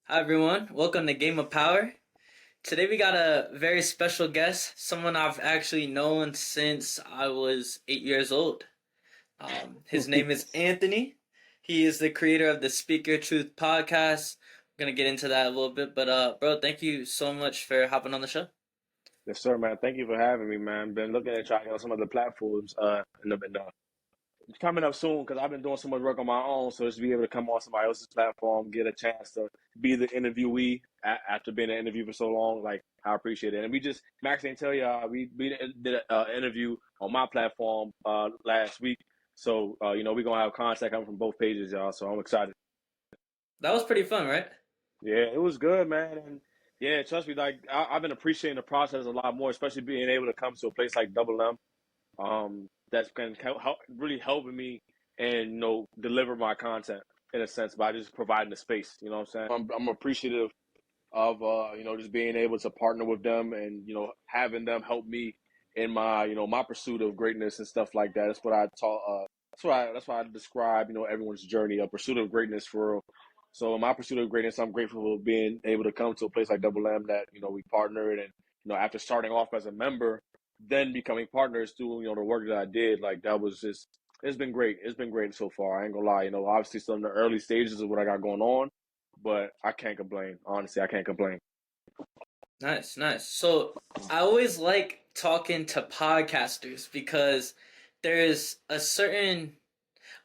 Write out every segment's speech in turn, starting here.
Hi everyone, welcome to Game of Power. Today we got a very special guest, someone I've actually known since I was 8 years old. His name is Anthony. He is the creator of the Speak Your Truth podcast. We're gonna get into that a little bit, but bro, thank you so much for hopping on the show. Yes, sir, man. Thank you for having me, man. Been looking at trying on some other platforms it's coming up soon because I've been doing so much work on my own. So just to be able to come on somebody else's platform, get a chance to be the interviewee after being an interview for so long, like I appreciate it. And Max didn't tell you, we did an interview on my platform last week. So we're gonna have contact coming from both pages, y'all. So I'm excited. That was pretty fun, right? Yeah, it was good, man. And yeah, trust me, like I've been appreciating the process a lot more, especially being able to come to a place like Double M. That's been really helping me and deliver my content in a sense by just providing the space. You know what I'm saying? I'm appreciative of just being able to partner with them and having them help me in my my pursuit of greatness and stuff like that. That's what I taught. That's why I describe everyone's journey, a pursuit of greatness for real. So in my pursuit of greatness, I'm grateful for being able to come to a place like Double M that we partnered, and after starting off as a member, then becoming partners through the work that I did. Like that was just, it's been great. It's been great so far. I ain't gonna lie. Obviously still in the early stages of what I got going on, but I can't complain. Honestly, I can't complain. Nice, nice. So I always like talking to podcasters because there's a certain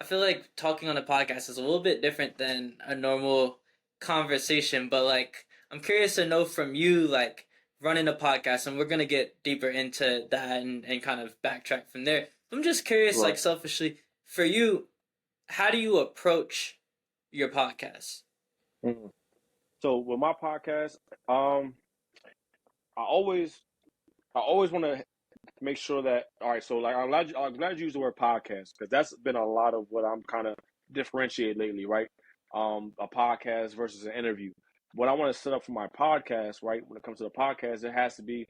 I feel like talking on a podcast is a little bit different than a normal conversation, but like I'm curious to know from you, like running a podcast, and we're gonna get deeper into that and kind of backtrack from there. I'm just curious, like Right. selfishly, for you, how do you approach your podcast? Mhm. So with my podcast, um, I always I always want to make sure that, all right. So like I'm glad you used the word podcast because that's been a lot of what I'm kind of differentiate lately, right? A podcast versus an interview. What I want to set up for my podcast, right? When it comes to the podcast, it has to be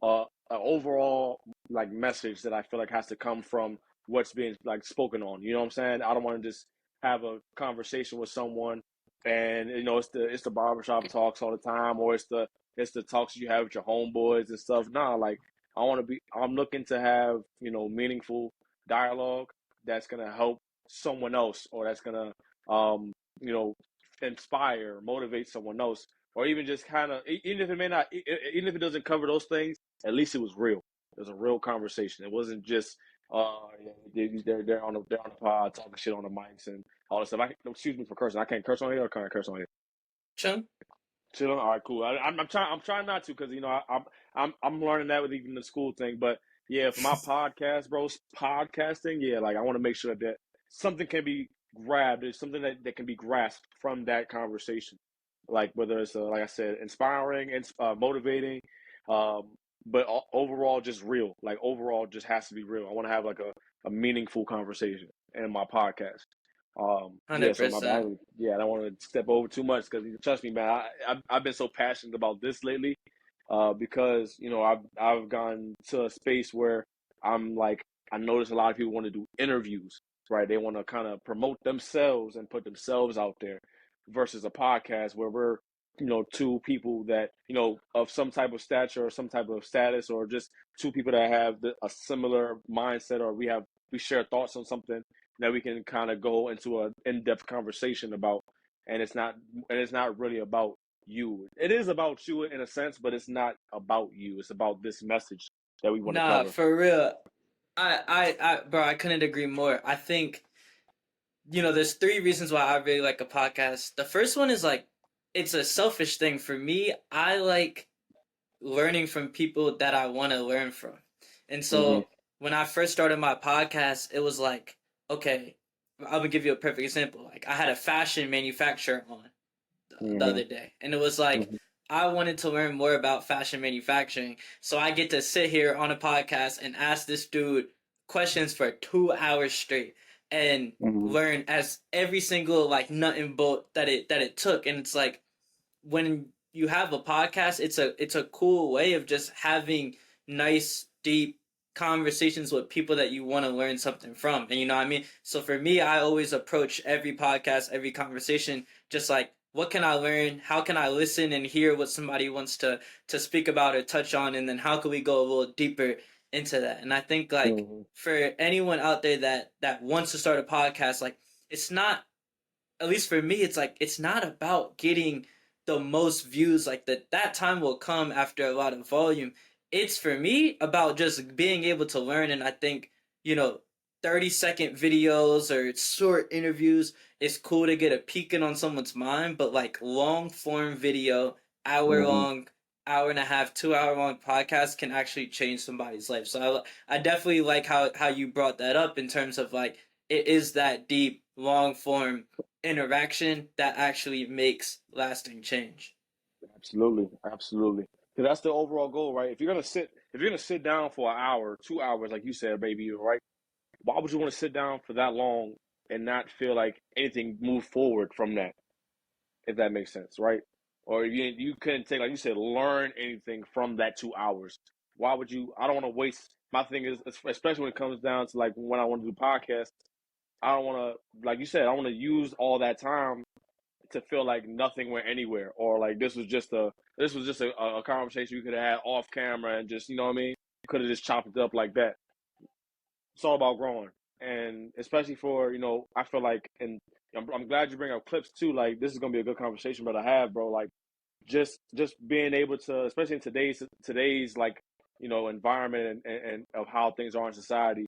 an overall like message that I feel like has to come from what's being like spoken on. You know what I'm saying? I don't want to just have a conversation with someone and it's the barbershop talks all the time, or it's the talks you have with your homeboys and stuff. Nah, like I'm looking to have meaningful dialogue that's gonna help someone else, or that's gonna um you know inspire, motivate someone else, or even just kind of, even if it may not, even if it doesn't cover those things, at least it was real. It was a real conversation. It wasn't just they're on the pod talking shit on the mics and all this stuff. Excuse me for cursing. I can't curse on here, or can I curse on here? Chung? Chilling. All right, cool. I'm trying not to, because I'm learning that with even the school thing. But yeah, for my podcast, bro, podcasting. Yeah, like I want to make sure that something can be grabbed. There's something that can be grasped from that conversation. Like whether it's like I said, inspiring and motivating, um, but overall just real. Like overall, just has to be real. I want to have like a meaningful conversation in my podcast. Yeah, Hundred so my percent. bad. Yeah, I don't want to step over too much because trust me, man, I've been so passionate about this lately, because I've gone to a space where I'm like, I notice a lot of people want to do interviews, right? They want to kind of promote themselves and put themselves out there, versus a podcast where we're two people that of some type of stature or some type of status, or just two people that have a similar mindset, or we share thoughts on something that we can kind of go into an in-depth conversation about. And it's not really about you. It is about you in a sense, but it's not about you. It's about this message that we want to Nah, cover. for real. Bro, I couldn't agree more. I think there's three reasons why I really like a podcast. The first one is like, it's a selfish thing for me. I like learning from people that I want to learn from. And Mm-hmm. so when I first started my podcast, it was like, okay, I'm gonna give you a perfect example. Like I had a fashion manufacturer on the Mm-hmm. other day, and it was like Mm-hmm. I wanted to learn more about fashion manufacturing, so I get to sit here on a podcast and ask this dude questions for 2 hours straight and Mm-hmm. learn as every single like nut and bolt that it took. And it's like when you have a podcast, it's a cool way of just having nice deep conversations with people that you want to learn something from. And you know what I mean? So for me, I always approach every podcast, every conversation just like what can I learn? How can I listen and hear what somebody wants to speak about or touch on, and then how can we go a little deeper into that? And I think like Mm-hmm. for anyone out there that wants to start a podcast, like it's not, at least for me, it's like it's not about getting the most views. Like that time will come after a lot of volume. It's for me about just being able to learn. And I think, you know, 30-second videos or short interviews, it's cool to get a peek in on someone's mind, but like long form video, hour Mm-hmm. long, hour and a half, 2 hour long podcast can actually change somebody's life. So I definitely like how you brought that up in terms of like it is that deep long form interaction that actually makes lasting change. Absolutely, absolutely. Because that's the overall goal, right? If you're gonna sit down for an hour, 2 hours, like you said, baby, right? Why would you want to sit down for that long and not feel like anything moved forward from that? If that makes sense, right? Or you couldn't take, like you said, learn anything from that 2 hours. Why would you? I don't want to waste. My thing is, especially when it comes down to like when I want to do podcasts, I don't want to, like you said, I want to use all that time to feel like nothing went anywhere, or like this was just a conversation we could have had off camera and just, you know what I mean? You could have just chopped it up like that. It's all about growing, and especially for, I feel like, and I'm glad you bring up clips too. Like this is gonna be a good conversation, but I have, bro. Like just being able to, especially in today's like, environment, and of how things are in society.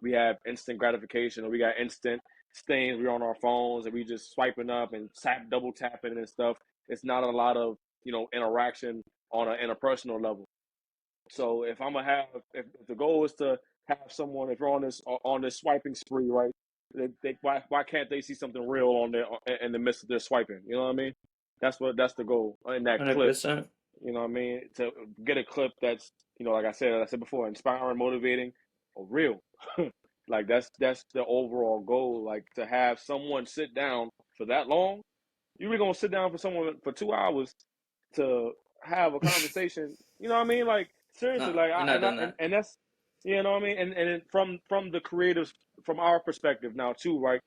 We have instant gratification, or we got instant things. We're on our phones and we just swiping up and double tapping and stuff. It's not a lot of, interaction on an interpersonal level. So if I'm gonna have, if the goal is to have someone, if you're on this swiping spree, right? Why can't they see something real on there in the midst of their swiping? You know what I mean? That's the goal in that clip. 100%. You know what I mean? To get a clip that's, like I said before, inspiring, motivating, or real. Like that's the overall goal. Like to have someone sit down for that long. You really gonna sit down for someone for 2 hours to have a conversation? You know what I mean? Like seriously, No, like you're not doing that. and that's, you know what I mean? And from the creatives, from our perspective now too, right?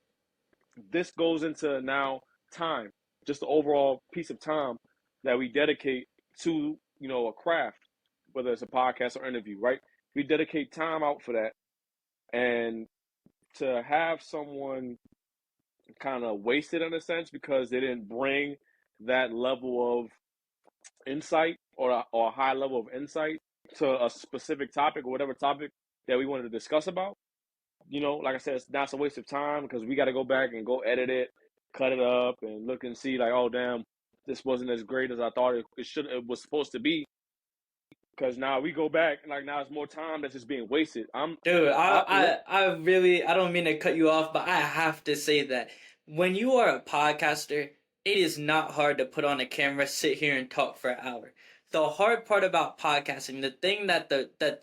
This goes into now time, just the overall piece of time that we dedicate to, a craft, whether it's a podcast or interview, right? We dedicate time out for that, and to have someone kind of wasted in a sense because they didn't bring that level of insight, or a high level of insight to a specific topic, or whatever topic that we wanted to discuss about. Like I said, that's a waste of time because we got to go back and go edit it, cut it up, and look and see like, oh damn, this wasn't as great as I thought it was supposed to be. Because now we go back and like now it's more time that's just being wasted. Dude, I I really, I don't mean to cut you off, but I have to say that when you are a podcaster, it is not hard to put on a camera, sit here and talk for an hour. The hard part about podcasting, the thing that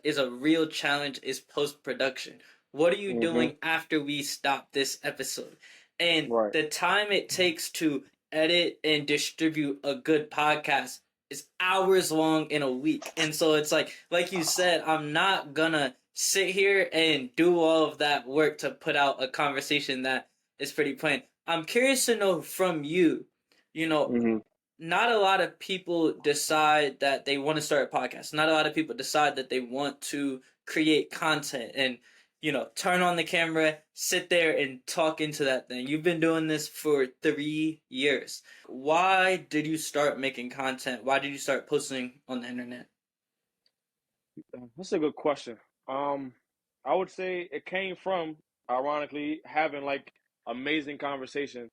is a real challenge is post production. What are you mm-hmm, doing after we stop this episode? And right. the time it takes to edit and distribute a good podcast is hours long in a week. And so it's like you said, I'm not gonna sit here and do all of that work to put out a conversation that is pretty plain. I'm curious to know from you, you know, Mm-hmm. not a lot of people decide that they want to start a podcast. Not a lot of people decide that they want to create content and, turn on the camera, sit there and talk into that thing. You've been doing this for 3 years. Why did you start making content? Why did you start posting on the internet? That's a good question. Um, I would say it came from, ironically, having like amazing conversation.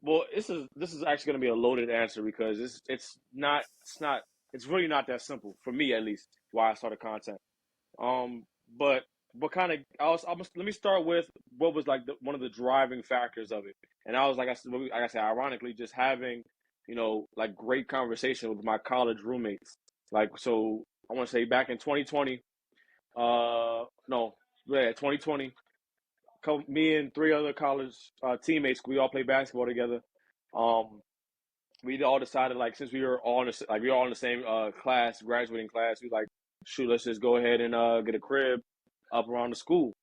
Well, this is actually going to be a loaded answer because it's really not that simple for me, at least, why I started content. Um, but what kind of let me start with what was like one of the driving factors of it, and I was like I said, ironically, just having, like great conversation with my college roommates. Like so, I want to say back in 2020, no, yeah, 2020. Me and three other college teammates, we all played basketball together. Um, we all decided, like, since we were all in we were all in the same class, graduating class, we like, shoot, let's just go ahead and get a crib up around the school.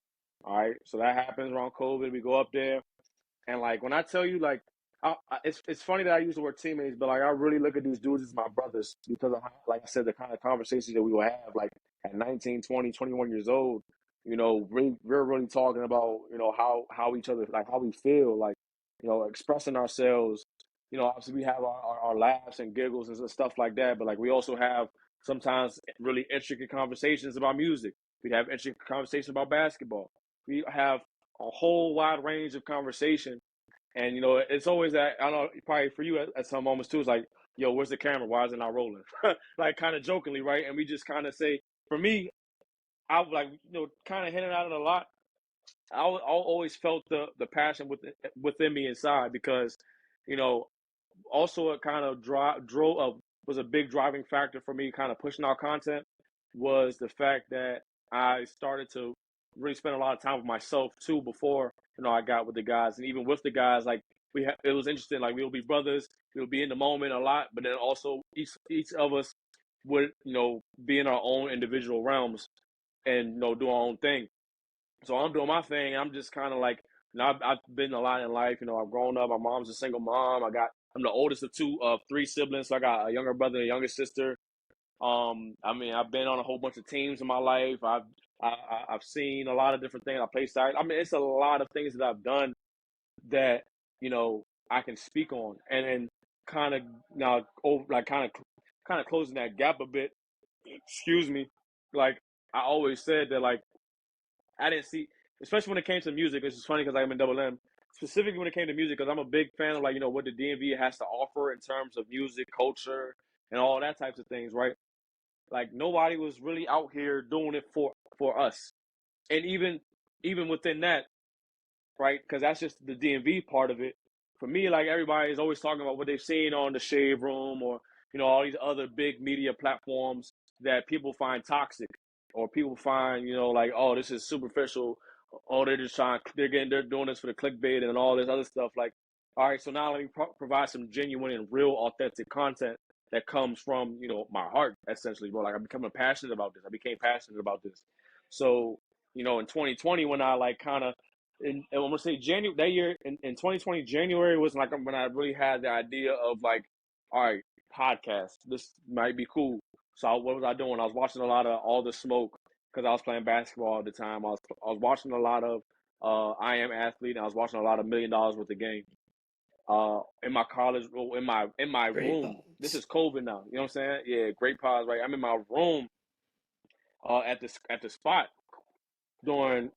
All right, so that happens around COVID. We go up there, and like when I tell you, like it's funny that I use the word teammates, but like I really look at these dudes as my brothers because of how, like I said, the kind of conversations that we will have, like at 19, 20, 21 years old. We're really talking about how each other, like how we feel, like expressing ourselves. Obviously we have our laughs and giggles and stuff like that, but like we also have sometimes really intricate conversations about music. We have intricate conversations about basketball. We have a whole wide range of conversation. And it's always that, I don't know, probably for you at some moments too. It's like, yo, where's the camera? Why is it not rolling? Like kind of jokingly, right? And we just kind of say, for me, I like kind of hinting at it a lot. I always felt the passion within me inside because, you know, also it kind of drove was a big driving factor for me kind of pushing out content was the fact that I started to really spend a lot of time with myself too before I got with the guys. And even with the guys, like it was interesting, like we'll be brothers, we'll be in the moment a lot, but then also each of us would be in our own individual realms and do our own thing. So I'm doing my thing, and I'm just kind of like, I've been a lot in life. I've grown up. My mom's a single mom. I'm the oldest of three siblings. So I got a younger brother and a younger sister. I mean, I've been on a whole bunch of teams in my life. I've seen a lot of different things. I play side. I mean, it's a lot of things that I've done that I can speak on, and then kind of now, like kind of closing that gap a bit. Excuse me. Like I always said that, like I didn't see, especially when it came to music. It's just funny because I'm in Double M. Specifically when it came to music, because I'm a big fan of, like, what the DMV has to offer in terms of music, culture, and all that types of things, right? Like nobody was really out here doing it for us, and even within that, right? Because that's just the DMV part of it. For me, like everybody is always talking about what they've seen on the Shade Room or all these other big media platforms that people find toxic or people find like, oh, this is superficial. Oh, they're doing this for the clickbait and all this other stuff. Like, all right, so now let me provide some genuine and real authentic content that comes from my heart, essentially, bro. Like I became passionate about this. I became passionate about this. So in 2020 when I like kind of and I'm gonna say January that year in 2020, January was like when I really had the idea of like, all right, podcast, this might be cool. So what was I doing? I was watching a lot of All the Smoke because I was playing basketball at the time. I was watching a lot of I Am Athlete, and I was watching a lot of $1 Million Worth of Game. In my college, in my Great room. This pods. is COVID now. You know what I'm saying? Yeah, great pause, right? I'm in my room at the spot during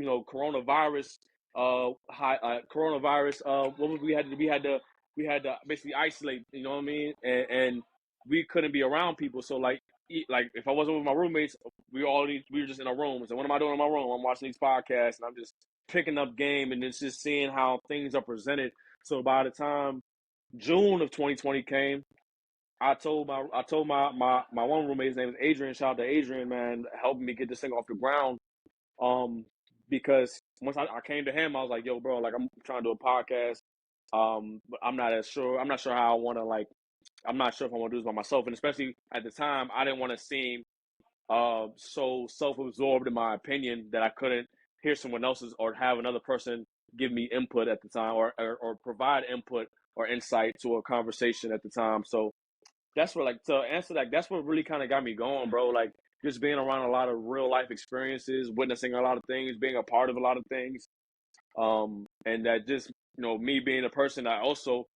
coronavirus coronavirus what was we had to basically isolate, you know what I mean, and we couldn't be around people, so like if I wasn't with my roommates, we were just in our rooms. And what am I doing in my room? I'm watching these podcasts and I'm just picking up game, and it's just seeing how things are presented. So by the time June of 2020 came, I told my one roommate, his name is Adrian, shout out to Adrian, man, helping me get this thing off the ground. um, because once I came to him, I was like, "Yo, bro, like I'm trying to do a podcast, but I'm not as sure. I'm not sure how I want to like. I'm not sure if I want to do this by myself, and especially at the time, I didn't want to seem so self-absorbed in my opinion that I couldn't hear someone else's or have another person give me input at the time, or provide input or insight to a conversation at the time. So that's what, like, to answer that, that's what really kind of got me going, bro. Like just being around a lot of real life experiences, witnessing a lot of things, being a part of a lot of things. And that just, me being a person that also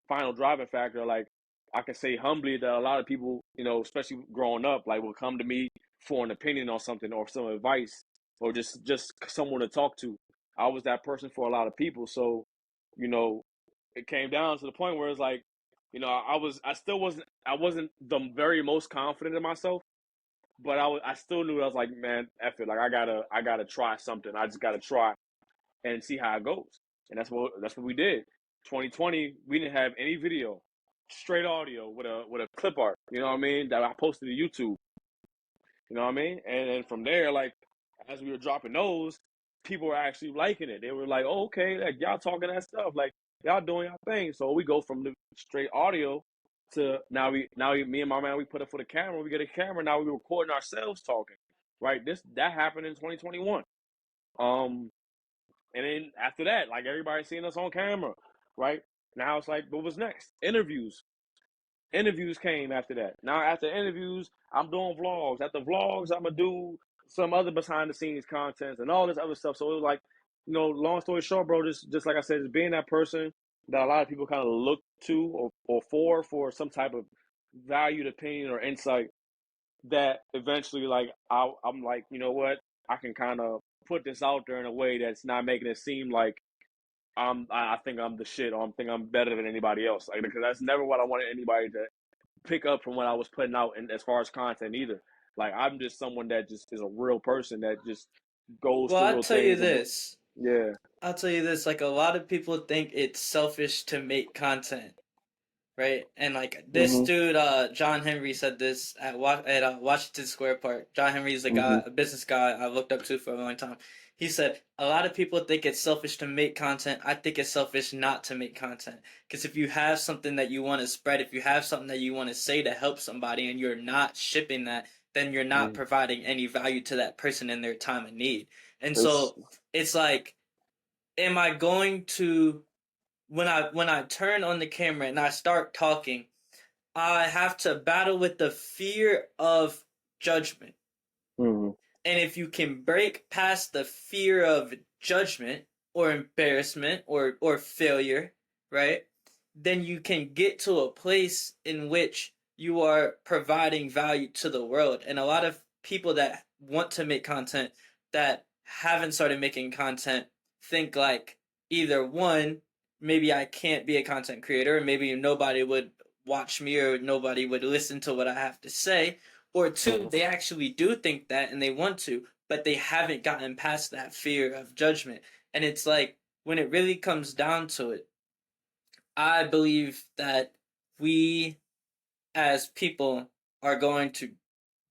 final driving factor, like I can say humbly that a lot of people, especially growing up, like will come to me for an opinion on something or some advice or just someone to talk to. I was that person for a lot of people. So, you know, it came down to the point where it's like, I wasn't the very most confident in myself, but I still knew. I was like, man, F it, like I gotta try something. I just gotta try and see how it goes. And that's what we did. 2020, we didn't have any video, straight audio with a clip art. You know what I mean? That I posted to YouTube. You know what I mean? And then from there, like as we were dropping those, people were actually liking it. They were like, "Oh, okay, like y'all talking that stuff, like y'all doing y'all thing." So we go from the straight audio to me and my man, we put it for the camera. We get a camera now. We recording ourselves talking. Right? That happened in 2021. And then after that, like everybody seeing us on camera. right? Now it's like, what was next? Interviews. Interviews came after that. Now after interviews, I'm doing vlogs. After vlogs, I'm gonna do some other behind the scenes content and all this other stuff. So it was like, long story short, bro, just like I said, just being that person that a lot of people kind of look to or for some type of valued opinion or insight that eventually like I'm like, you know what? I can kind of put this out there in a way that's not making it seem like I think I'm the shit or I think I'm better than anybody else. Like, because that's never what I wanted anybody to pick up from what I was putting out in as far as content either. Like, I'm just someone that just is a real person that just goes Well, through I'll real tell you things. this. Yeah. I'll tell you this. Like a lot of people think it's selfish to make content, right? And like this Mhm. dude, John Henry said this at Washington Square Park. John Henry's Mhm. a business guy I looked up to for a long time. He said a lot of people think it's selfish to make content. I think it's selfish not to make content. Because if you have something that you want to spread, if you have something that you want to say to help somebody, and you're not shipping that, then you're not Mhm. providing any value to that person in their time of need. And It's so it's like, am I going to when I turn on the camera and I start talking, I have to battle with the fear of judgment. mhm. And if you can break past the fear of judgment or embarrassment or failure, right? Then you can get to a place in which you are providing value to the world. And a lot of people that want to make content that haven't started making content think like either one, maybe I can't be a content creator, or maybe nobody would watch me or nobody would listen to what I have to say, or two, Mhm. they actually do think that and they want to, but they haven't gotten past that fear of judgment. And it's like, when it really comes down to it, I believe that we as people are going to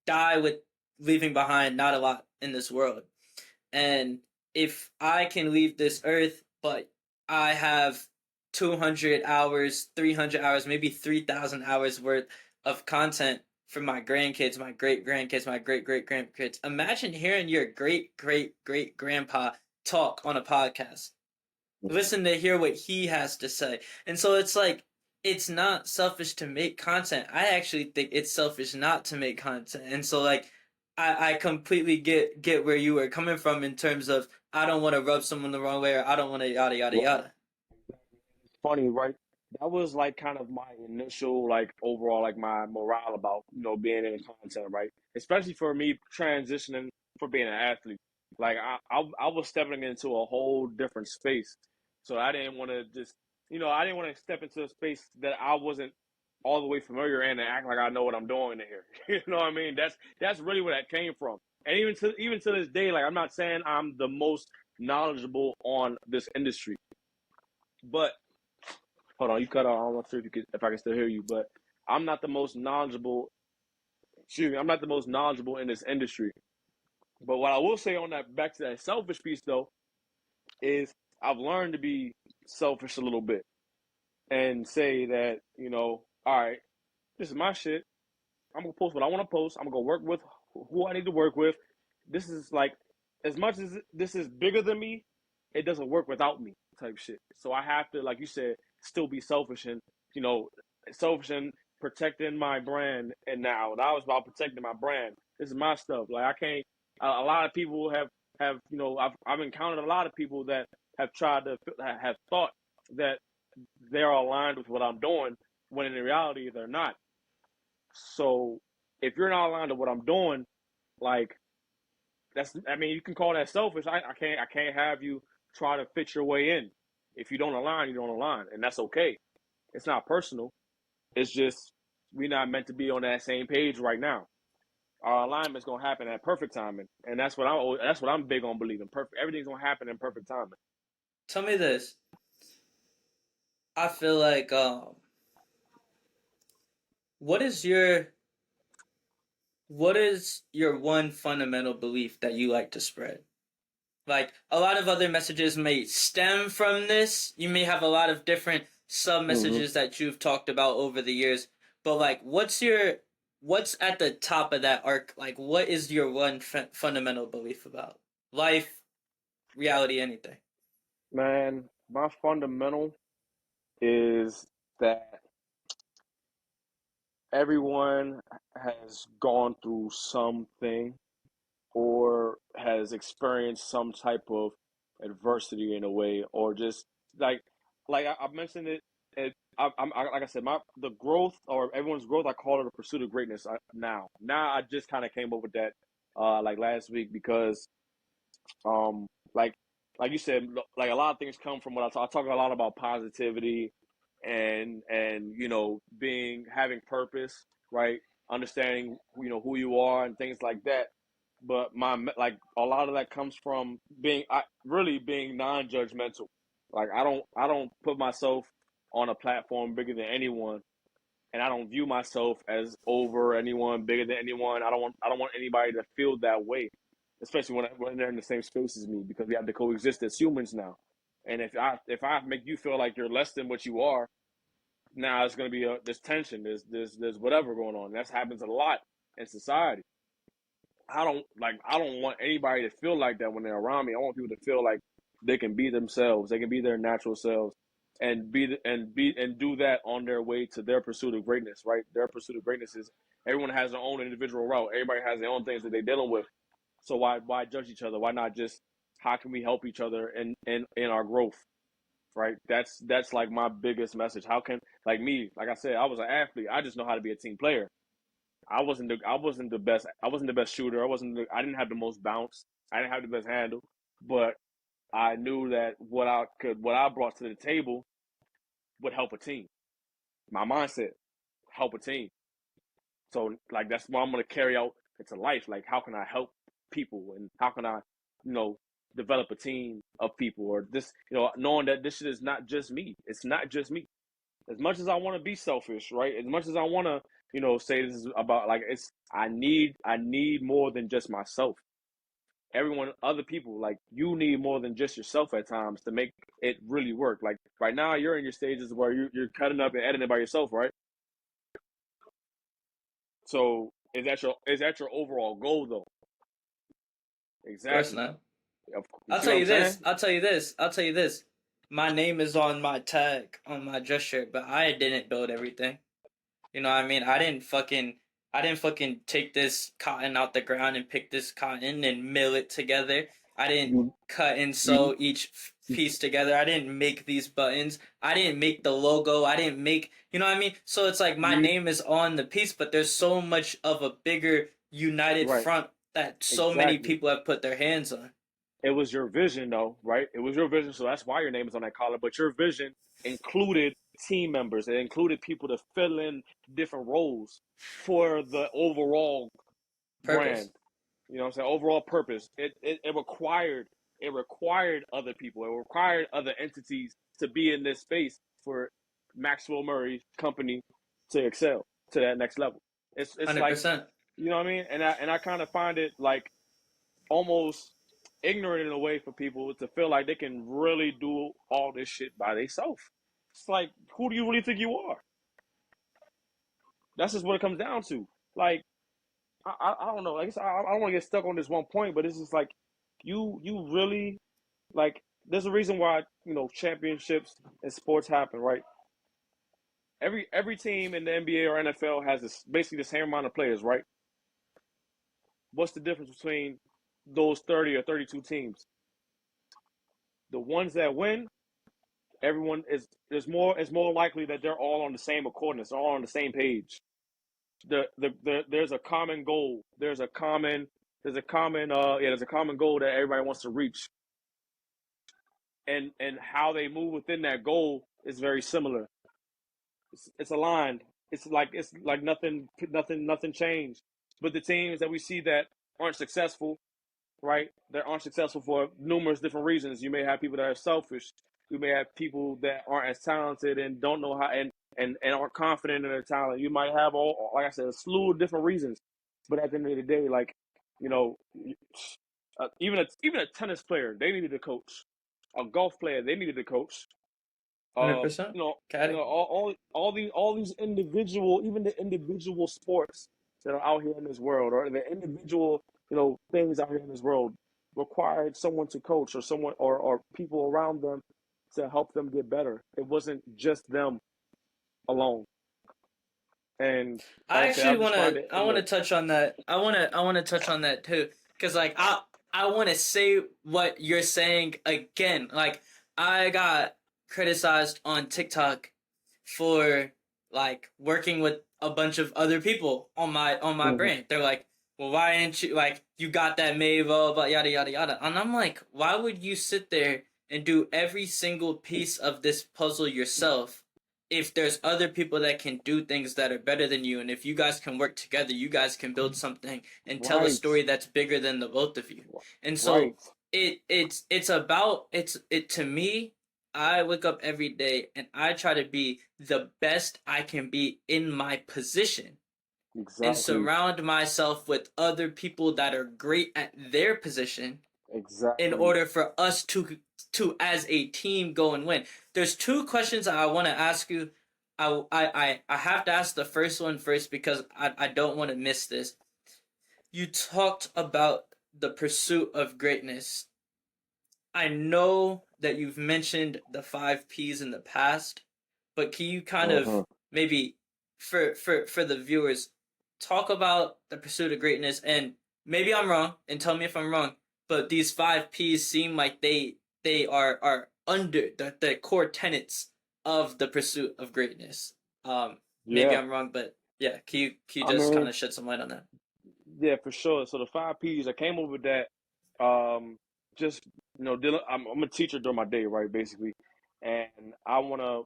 die with leaving behind not a lot in this world. And if I can leave this earth, but I have 200 hours, 300 hours, maybe 3,000 hours worth of content for my grandkids, my great grandkids, my great great grandkids. Imagine hearing your great great great grandpa talk on a podcast. Listen to hear what he has to say. And so it's like, it's not selfish to make content. I actually think it's selfish not to make content. And so like, I completely get where you were coming from in terms of, I don't want to rub someone the wrong way, or I don't want to yada yada Right. yada. Funny, right? That was like kind of my initial, like overall, like my morale about being in content, right? Especially for me transitioning for being an athlete. Like I was stepping into a whole different space, so I didn't want to just I didn't want to step into a space that I wasn't all the way familiar in and act like I know what I'm doing in here. You know what I mean? That's really where that came from. And even to this day, like I'm not saying I'm the most knowledgeable on this industry, but hold on, you cut off. I'm not sure if I can still hear you, but I'm not the most knowledgeable. Excuse me, I'm not the most knowledgeable in this industry. But what I will say on that, back to that selfish piece though, is I've learned to be selfish a little bit and say that all right, this is my shit. I'm gonna post what I want to post. I'm gonna go work with who I need to work with. This is like, as much as this is bigger than me, it doesn't work without me type shit. So I have to, like you said, still be selfish and you know, selfish and protecting my brand. And now that was about protecting my brand. This is my stuff. Like I can't. A lot of people have I've encountered a lot of people that have tried to have thought that they're aligned with what I'm doing when in reality they're not. So if you're not aligned to what I'm doing, like I mean, you can call that selfish. I can't have you try to fit your way in. If you don't align, you don't align, and that's okay. It's not personal. It's just we're not meant to be on that same page right now. Our alignment's gonna happen at perfect timing, and that's what I'm big on believing. Perfect. Everything's gonna happen in perfect timing. Tell me this. I feel like, what is your what is your one fundamental belief that you like to spread? Like, a lot of other messages may stem from this. You may have a lot of different sub Mm-hmm. messages that you've talked about over the years. But like, what's at the top of that arc? Like, what is your one fundamental belief about life, reality, anything? Man, my fundamental. is that everyone has gone through something or has experienced some type of adversity in a way, or just like I mentioned it. Like I said, the growth or everyone's growth. I call it a pursuit of greatness. Now I just kind of came up with that like last week because um like like you said, like a lot of things come from what I talk a lot about positivity and being having purpose, right? Understanding who you are and things like that. But like a lot of that comes from really being non-judgmental. Like I don't put myself on a platform bigger than anyone, and I don't view myself as over anyone, bigger than anyone. I don't want anybody to feel that way, especially when they're in the same space as me, because we have to coexist as humans now. And if I make you feel like you're less than what you are, now it's going to be this tension, there's whatever going on. That happens a lot in society. I don't want anybody to feel like that when they're around me. I want people to feel like they can be themselves. They can be their natural selves and do that on their way to their pursuit of greatness, right? Their pursuit of greatness is everyone has their own individual route. Everybody has their own things that they're dealing with. So why judge each other? Why not just how can we help each other in our growth, right? That's like my biggest message. How can like me, like I said, I was an athlete. I just know how to be a team player. I wasn't the best. I wasn't the best shooter. I didn't have the most bounce. I didn't have the best handle, but I knew that what I brought to the table would help a team. My mindset help a team. So like that's what I'm gonna carry out into life. Like how can I help people and how can I, you know, develop a team of people or this, knowing that this shit is not just me. It's not just me. As much as I want to be selfish, right? As much as I want to, say this is about like I need more than just myself. Everyone, other people, like you need more than just yourself at times to make it really work. Like right now, you're in your stages where you're cutting up and editing by yourself, right? So is that your overall goal though? Of course Exactly. not. You see what I'm saying? I'll tell you this. My name is on my tag on my dress shirt, but I didn't build everything. You know what I mean? I didn't fucking take this cotton out the ground and pick this cotton and mill it together. I didn't You cut and you sew each piece together. I didn't make these buttons. I didn't make the logo. I didn't make, you know what I mean? So it's like my you name is on the piece, but there's so much of a bigger united right. front that so many Exactly. people have put their hands on. It was your vision though, right? It was your vision, so that's why your name is on that collar. But your vision included team members. It included people to fill in different roles for the overall Purpose. brand. You know what I'm saying? Overall purpose. It required other people. It required other entities to be in this space for Maxwell Murray's company to excel to that next level. It's like 100%. you know what I mean? And I kind of find it like almost ignorant in a way for people to feel like they can really do all this shit by themselves. It's like, who do you really think you are? That's just what it comes down to. Like, I don't know. I guess I don't want to get stuck on this one point, but it's just like, you really like. There's a reason why championships and sports happen, right? Every team in the NBA or NFL has basically the same amount of players, right? What's the difference between those 30 or 32 teams? The ones that win, everyone is more likely that they're all on the same accordance, they're all on the same page. There's a common goal. There's a common goal that everybody wants to reach, and how they move within that goal is very similar. It's aligned. It's like nothing changed. But the teams that we see that aren't successful, right? That aren't successful for numerous different reasons. You may have people that are selfish. You may have people that aren't as talented and don't know how and aren't confident in their talent. You might have all, like I said, a slew of different reasons. But at the end of the day, like you know, even a tennis player, they needed a coach. A golf player, they needed a coach. Uh, 100%. you know, Caddy. all these individual, even the individual sports that are out here in this world, or the individual, things out here in this world required someone to coach or someone or people around them to help them get better. It wasn't just them alone. And like I I said, actually I'm just trying wanna to I wanna look. touch on that. I wanna touch on that too, because like I wanna say what you're saying again. Like I got criticized on TikTok for like working with a bunch of other people on my Hmm. brand. They're like, well, why didn't you like you got that made, blah blah yada yada yada. And I'm like, why would you sit there and do every single piece of this puzzle yourself if there's other people that can do things that are better than you, and if you guys can work together, you guys can build something and tell a Right, story that's bigger than the both of you. And so right, it's about it to me. I wake up every day and I try to be the best I can be in my position and exactly, surround myself with other people that are great at their position in exactly. order for us to as a team go and win. There's two questions I want to ask you. I have to ask the first one first because I don't want to miss this. You talked about the pursuit of greatness. I know that you've mentioned the five P's in the past, but can you kind of Uh-huh. maybe for the viewers talk about the pursuit of greatness, and maybe I'm wrong and tell me if I'm wrong, but these five P's seem like they are under the core tenets of the pursuit of greatness. Maybe Yeah. I'm wrong, but yeah, can you I just kind mean, of shed some light on that? yeah, for sure. So the five P's, I came up with that. Just dealing. I'm a teacher during my day, right? Basically, and I want to,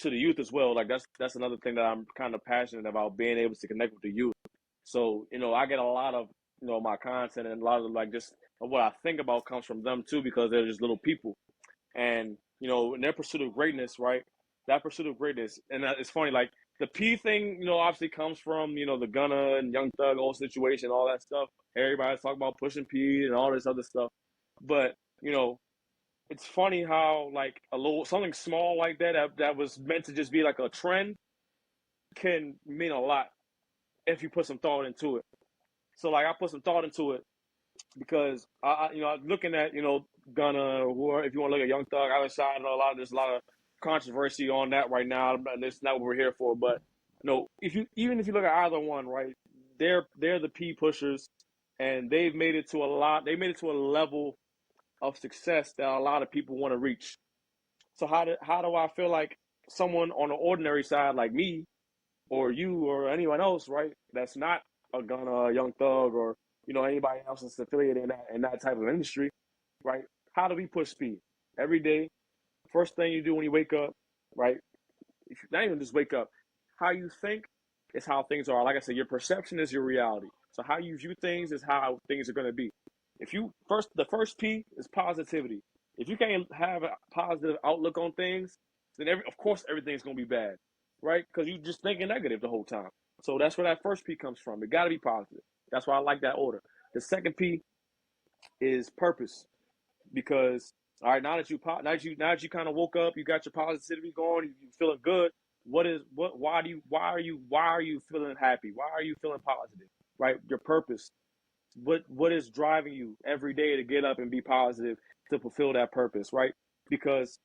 to the youth as well. Like that's another thing that I'm kind of passionate about, being able to connect with the youth. So I get a lot of my content, and a lot of like just what I think about comes from them too, because they're just little people. And in their pursuit of greatness, right? That pursuit of greatness, and it's funny, like the P thing, obviously comes from the Gunna and Young Thug whole situation, all that stuff. Everybody's talking about pushing P and all this other stuff, but it's funny how like a little something small like that was meant to just be like a trend can mean a lot if you put some thought into it. So like I put some thought into it because looking at Gunna, or if you want to look at Young Thug, I decided there's a lot of controversy on that right now, and that's not what we're here for. But if you even if you look at either one, right, they're the P pushers, and they've made it to a lot. They made it to a level of success that a lot of people want to reach. So how do I feel like someone on the ordinary side like me or you or anyone else, right? That's not a Gunna, a Young Thug, or anybody else that's affiliated in that type of industry, right? How do we push speed every day? First thing you do when you wake up, right? If you not even just wake up, how you think is how things are. Like I said, your perception is your reality. So how you view things is how things are going to be. If you the first P is positivity. If you can't have a positive outlook on things, then of course everything's going to be bad, right? Because you just thinking negative the whole time. So that's where that first P comes from. It got to be positive. That's why I like that order. The second P is purpose, because all right, now that you kind of woke up, you got your positivity going, you feeling good. Why are you feeling happy? Why are you feeling positive? Right? Your purpose. What is driving you every day to get up and be positive to fulfill that purpose, right? Because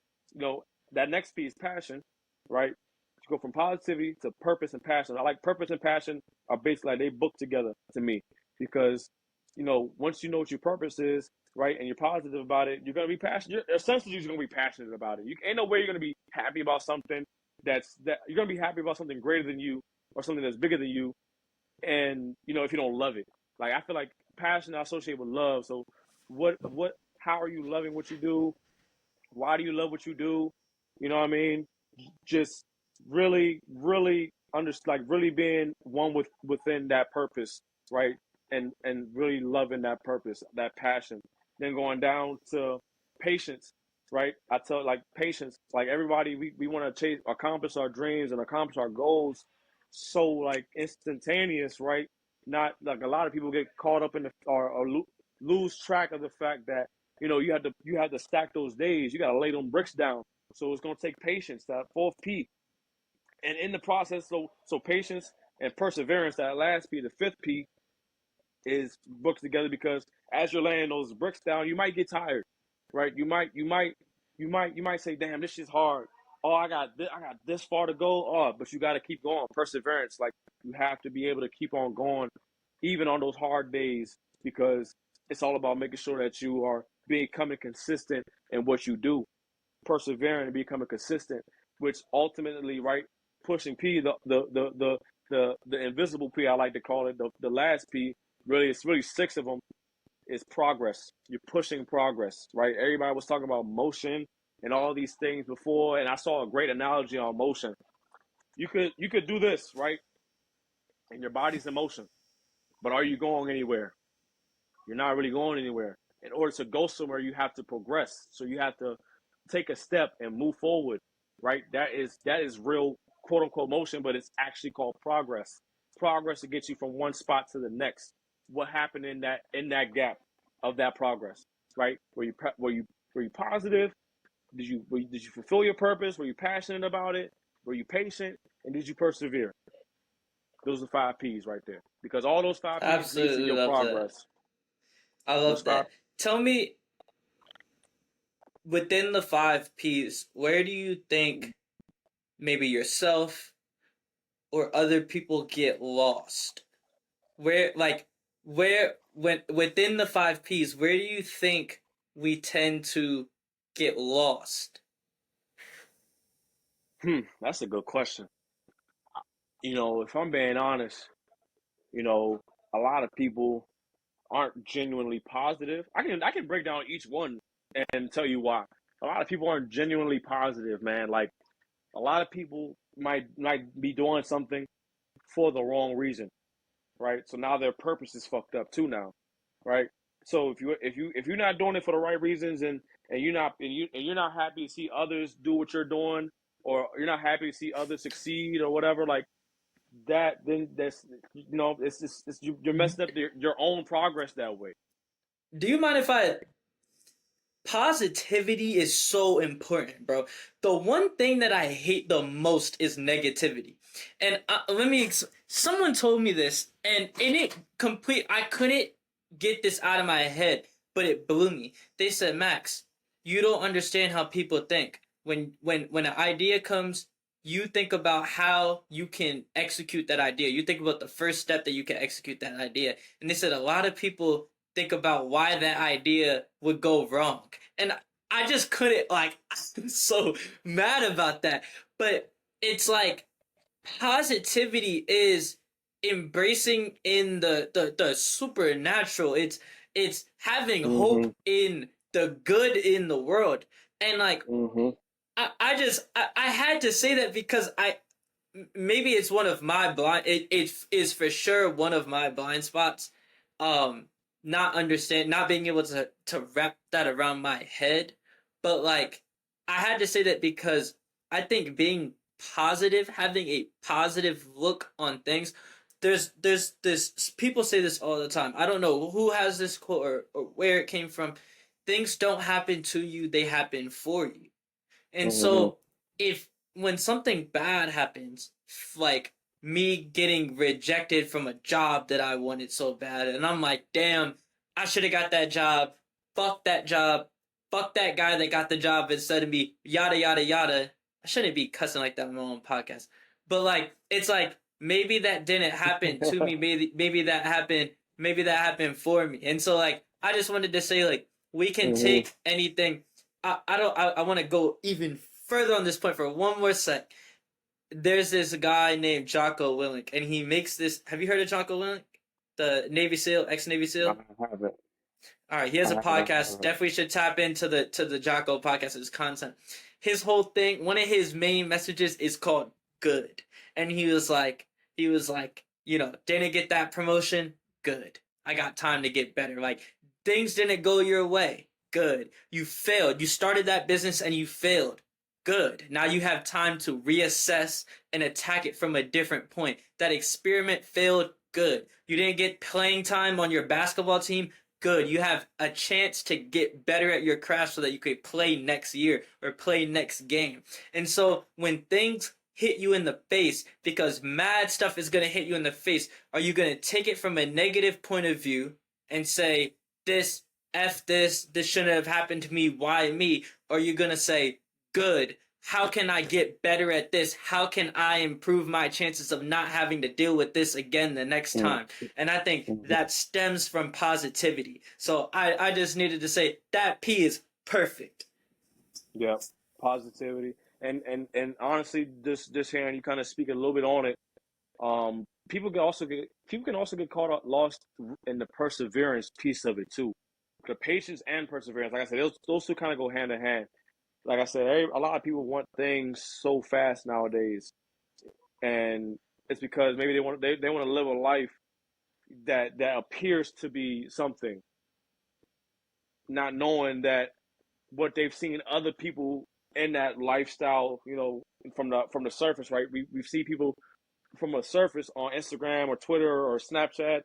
that next piece, passion, right? You go from positivity to purpose and passion. I like purpose and passion are basically like they book together to me, because once you know what your purpose is, right, and you're positive about it, you're gonna be passionate. Essentially, you're gonna be passionate about it. You ain't no way you're gonna be happy about something that you're gonna be happy about something greater than you or something that's bigger than you, and if you don't love it. Like I feel like passion I associate with love. So how are you loving what you do? Why do you love what you do? You know what I mean? Just really, really like really being one within that purpose, right? And really loving that purpose, that passion. Then going down to patience, right? I tell like patience, like everybody, we want to accomplish our dreams and accomplish our goals so like instantaneous, right? Not like a lot of people get caught up in or lose track of the fact that you have to stack those days. You got to lay them bricks down. So it's gonna take patience. That fourth P, and in the process, so patience and perseverance. That last P, the fifth P, is booked together because as you're laying those bricks down, you might get tired, right? You might you might say, damn, this shit's hard. Oh, I got this far to go. Oh, but you got to keep going. Perseverance. Like, you have to be able to keep on going, even on those hard days, because it's all about making sure that you are becoming consistent in what you do, persevering and becoming consistent, which ultimately, right, pushing P, the invisible P, I like to call it, the last P. Really, it's really six of them. Is progress. You're pushing progress, right? Everybody was talking about motion and all these things before, and I saw a great analogy on motion. You could do this, right? And your body's in motion, but are you going anywhere? You're not really going anywhere. In order to go somewhere, you have to progress. So you have to take a step and move forward, right? That is real quote unquote motion, but it's actually called progress. Progress to get you from one spot to the next. What happened in that gap of that progress, right? Were you positive? Did you fulfill your purpose? Were you passionate about it? Were you patient? And did you persevere? Those are 5 P's right there. Because all those 5 P's leads to Absolutely your love that. progress. I Those love five. that. Tell me, within the 5 P's, where do you think maybe yourself or other people get lost? Where, like, when within the 5 P's, where do you think we tend to get lost? That's a good question. If I'm being honest, you know, a lot of people aren't genuinely positive. I can break down each one and tell you why. A lot of people aren't genuinely positive, man. Like, a lot of people might be doing something for the wrong reason, right? So now their purpose is fucked up too now, right? So if you're not doing it for the right reasons, and you're not happy to see others do what you're doing, or you're not happy to see others succeed or whatever, like that, then it's just you're messing up your own progress that way. Do you mind if I positivity is so important, bro. The one thing that I hate the most is negativity. And someone told me this, and in it complete, I couldn't get this out of my head, but it blew me. They said, Max, you don't understand how people think. When an idea comes, you think about how you can execute that idea. You think about the first step that you can execute that idea. And they said a lot of people think about why that idea would go wrong. And I just couldn't, like, I'm so mad about that. But it's like positivity is embracing in the supernatural. It's having hope Mm-hmm. in the good in the world. And like Mm-hmm. I had to say that because maybe it's one of my it is for sure one of my blind spots. Um not being able to wrap that around my head, but like I had to say that because I think being positive, having a positive look on things, there's this people say this all the time. I don't know who has this quote or where it came from. Things don't happen to you, they happen for you. And Mm-hmm. so if when something bad happens, like me getting rejected from a job that I wanted so bad, and I'm like, damn, I should have got that job. Fuck that job. Fuck that guy that got the job instead of me. Yada yada yada. I shouldn't be cussing like that on my own podcast. But like, it's like maybe that didn't happen to me. Maybe that happened for me. And so like, I just wanted to say like, we can Mm-hmm. take anything. I don't. I want to go even further on this point for one more sec. There's this guy named Jocko Willink, and he makes this. Have you heard of Jocko Willink, the Navy SEAL, ex Navy I SEAL? haven't. All right, he has I a haven't. I podcast. haven't. Definitely should tap into the Jocko podcast. His content. His whole thing. One of his main messages is called good, and he was like, didn't get that promotion. Good. I got time to get better. Like things didn't go your way. Good. You failed. You started that business and you failed. Good. Now you have time to reassess and attack it from a different point. That experiment failed. Good. You didn't get playing time on your basketball team. Good. You have a chance to get better at your craft so that you could play next year or play next game. And so when things hit you in the face, because mad stuff is going to hit you in the face, are you going to take it from a negative point of view and say, this F this shouldn't have happened to me, why me? Or are you going to say, good, how can I get better at this? How can I improve my chances of not having to deal with this again the next time? And I think that stems from positivity. So I just needed to say that P is perfect. Yeah, positivity, and honestly, this here, and you kind of speak a little bit on it. People can also get caught up lost in the perseverance piece of it too. The patience and perseverance, like I said, those two kind of go hand in hand. Like I said, a lot of people want things so fast nowadays, and it's because maybe they want to live a life that appears to be something, not knowing that what they've seen other people in that lifestyle, from the surface, right? We see people from a surface on Instagram or Twitter or Snapchat,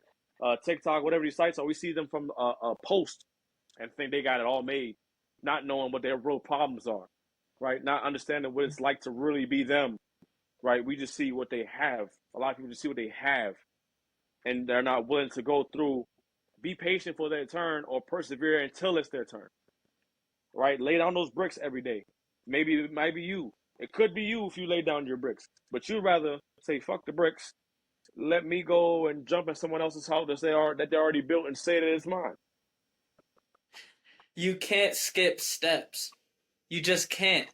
TikTok, whatever these sites are. We see them from a post and think they got it all made, not knowing what their real problems are, right? Not understanding what it's like to really be them, right? We just see what they have. A lot of people just see what they have, and they're not willing to go through, be patient for their turn, or persevere until it's their turn, right? Lay down those bricks every day. Maybe it might be you. It could be you if you lay down your bricks, but you'd rather say, fuck the bricks. Let me go and jump in someone else's house that they already built and say that it's mine. You can't skip steps. You just can't.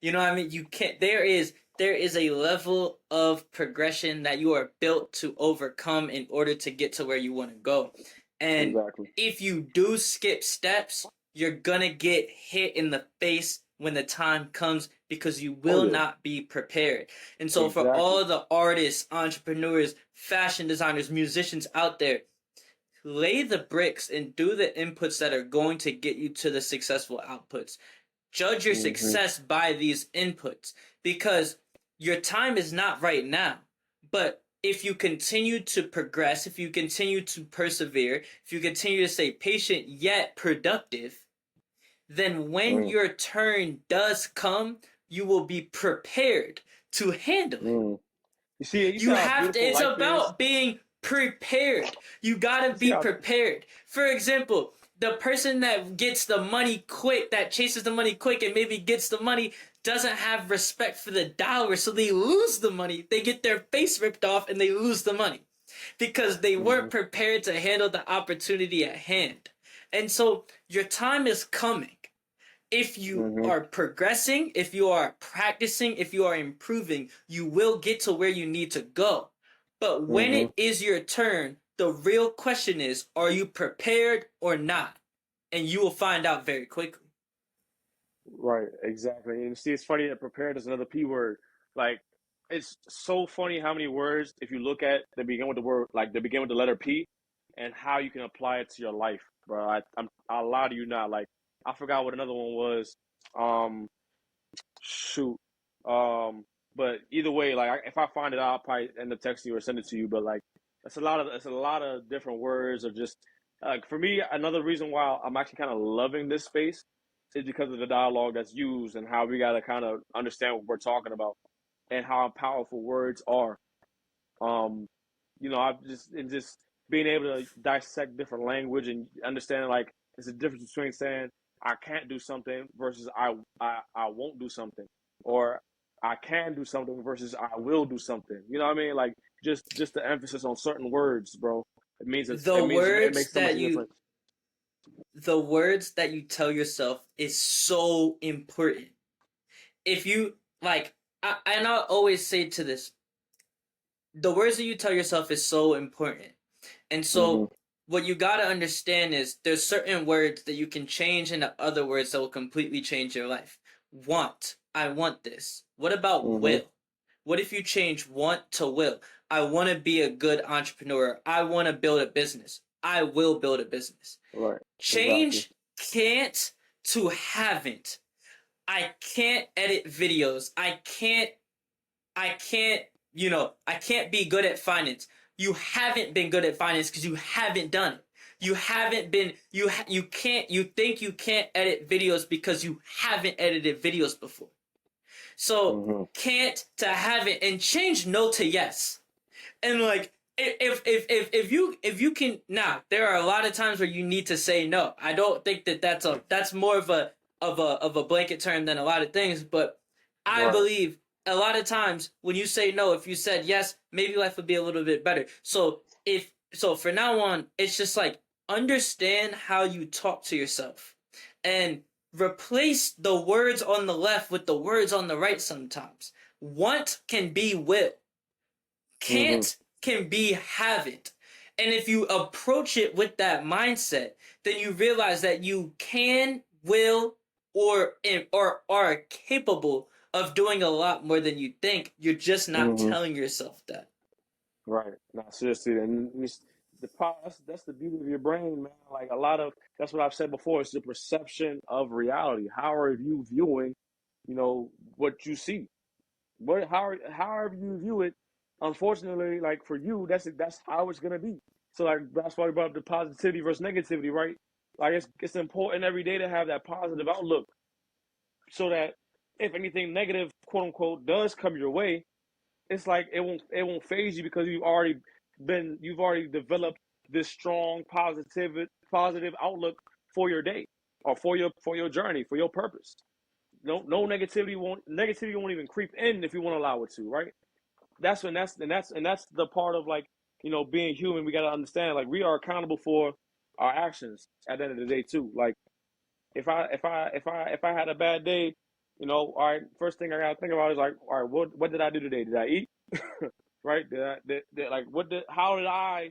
You know what I mean? You can't. There is a level of progression that you are built to overcome in order to get to where you want to go. And Exactly. if you do skip steps, you're gonna get hit in the face when the time comes because you Oh will yeah. not be prepared. And so for Exactly. all the artists, entrepreneurs, fashion designers, musicians out there, lay the bricks and do the inputs that are going to get you to the successful outputs. Judge your Mm-hmm. success by these inputs because your time is not right now. But if you continue to progress, if you continue to persevere, if you continue to stay patient yet productive, then when Mm. your turn does come, you will be prepared to handle it. Mm. You see You how have to, beautiful it's life is. about being prepared. You gotta You see be how prepared. For example, the person that gets the money quick, that chases the money quick and maybe gets the money, doesn't have respect for the dollar, so they lose the money. They get their face ripped off and they lose the money because they mm-hmm. weren't prepared to handle the opportunity at hand. And so your time is coming. If you Mm-hmm. are progressing, if you are practicing, if you are improving, you will get to where you need to go. But when Mm-hmm. it is your turn, the real question is, are you prepared or not? And you will find out very quickly. Right, exactly. And see, it's funny that prepared is another P word. Like, it's so funny how many words, if you look at, they begin with the word, like they begin with the letter P, and how you can apply it to your life, bro. I'll lie to you not. Like, I forgot what another one was. Um, shoot. Um, but either way, like, if I find it out, I'll probably end up texting you or send it to you. But like, it's a lot of different words, or just like for me, another reason why I'm actually kind of loving this space is because of the dialogue that's used and how we got to kind of understand what we're talking about and how powerful words are. Um, I've just being able to dissect different language and understanding, like, there's a difference between saying I can't do something versus I won't do something, or I can do something versus I will do something. You know what I mean? Like, just the emphasis on certain words, bro. The It words makes so much that difference. you tell yourself is so important. If you like, and I always say to this, the words that you tell yourself is so important. And Mm-hmm. so what you got to understand is there's certain words that you can change into other words that will completely change your life. Want. I want this. What about Mm-hmm. will? What if you change want to will? I want to be a good entrepreneur. I want to build a business. I will build a business. Right. Exactly. Change can't to haven't. I can't edit videos. I can't, I can't be good at finance. You haven't been good at finance because you haven't done it. You haven't been, you can't, you think you can't edit videos because you haven't edited videos before. So, Mm-hmm. can't to haven't, and change no to yes. And like, if you can now, there are a lot of times where you need to say no. I don't think that that's more of a blanket term than a lot of things, but I Right. believe a lot of times when you say no, if you said yes, maybe life would be a little bit better. So for now on, it's just like understand how you talk to yourself and replace the words on the left with the words on the right sometimes. Want can be will. Mm-hmm. Can't can be haven't. And if you approach it with that mindset, then you realize that you can, will, or are capable of doing a lot more than you think. You're just not Mm-hmm. telling yourself that. Right. No, seriously, and that's the beauty of your brain, man. Like a lot of that's what I've said before. It's the perception of reality. How are you viewing, what you see? However you view it, unfortunately, like for you, that's how it's gonna be. So like that's why we brought up the positivity versus negativity, right? Like it's important every day to have that positive outlook, so that if anything negative, quote unquote, does come your way, it's like it won't phase you because you've already developed this strong positive outlook for your day or for your journey, for your purpose. No negativity won't even creep in if you want to allow it to, right? That's the part of like, being human. We got to understand, like, we are accountable for our actions at the end of the day too. Like if I had a bad day, all right, first thing I gotta think about is like, all right, what did I do today? Did I eat? Right? Like how did I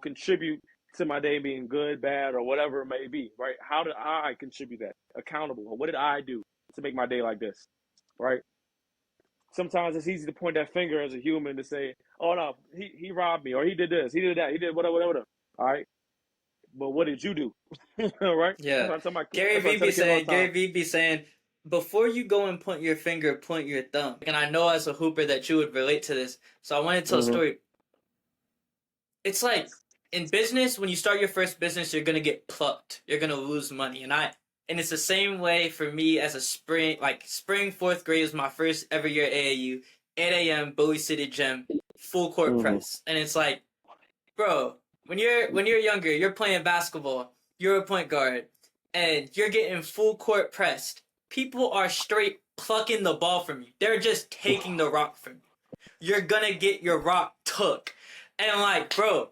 contribute to my day being good, bad, or whatever it may be, right? How did I contribute that? Accountable. What did I do to make my day like this? Right? Sometimes it's easy to point that finger as a human to say, "Oh no, he robbed me, or he did this, he did that, he did whatever, whatever." All right, but what did you do? Right? Yeah. That's what I tell the kids all the Gary time. Vee be saying, before you go and point your finger, point your thumb. And I know as a hooper that you would relate to this. So I want to tell a Mm-hmm. story. It's like in business, when you start your first business, you're gonna get plucked. You're gonna lose money. And it's the same way for me as a spring fourth grade was my first ever year at AAU, 8 a.m. Bowie City Gym, full court Mm-hmm. press. And it's like, bro, when you're younger, you're playing basketball, you're a point guard, and you're getting full court pressed. People are straight plucking the ball from you. They're just taking the rock from you. You're gonna get your rock took. And like, bro,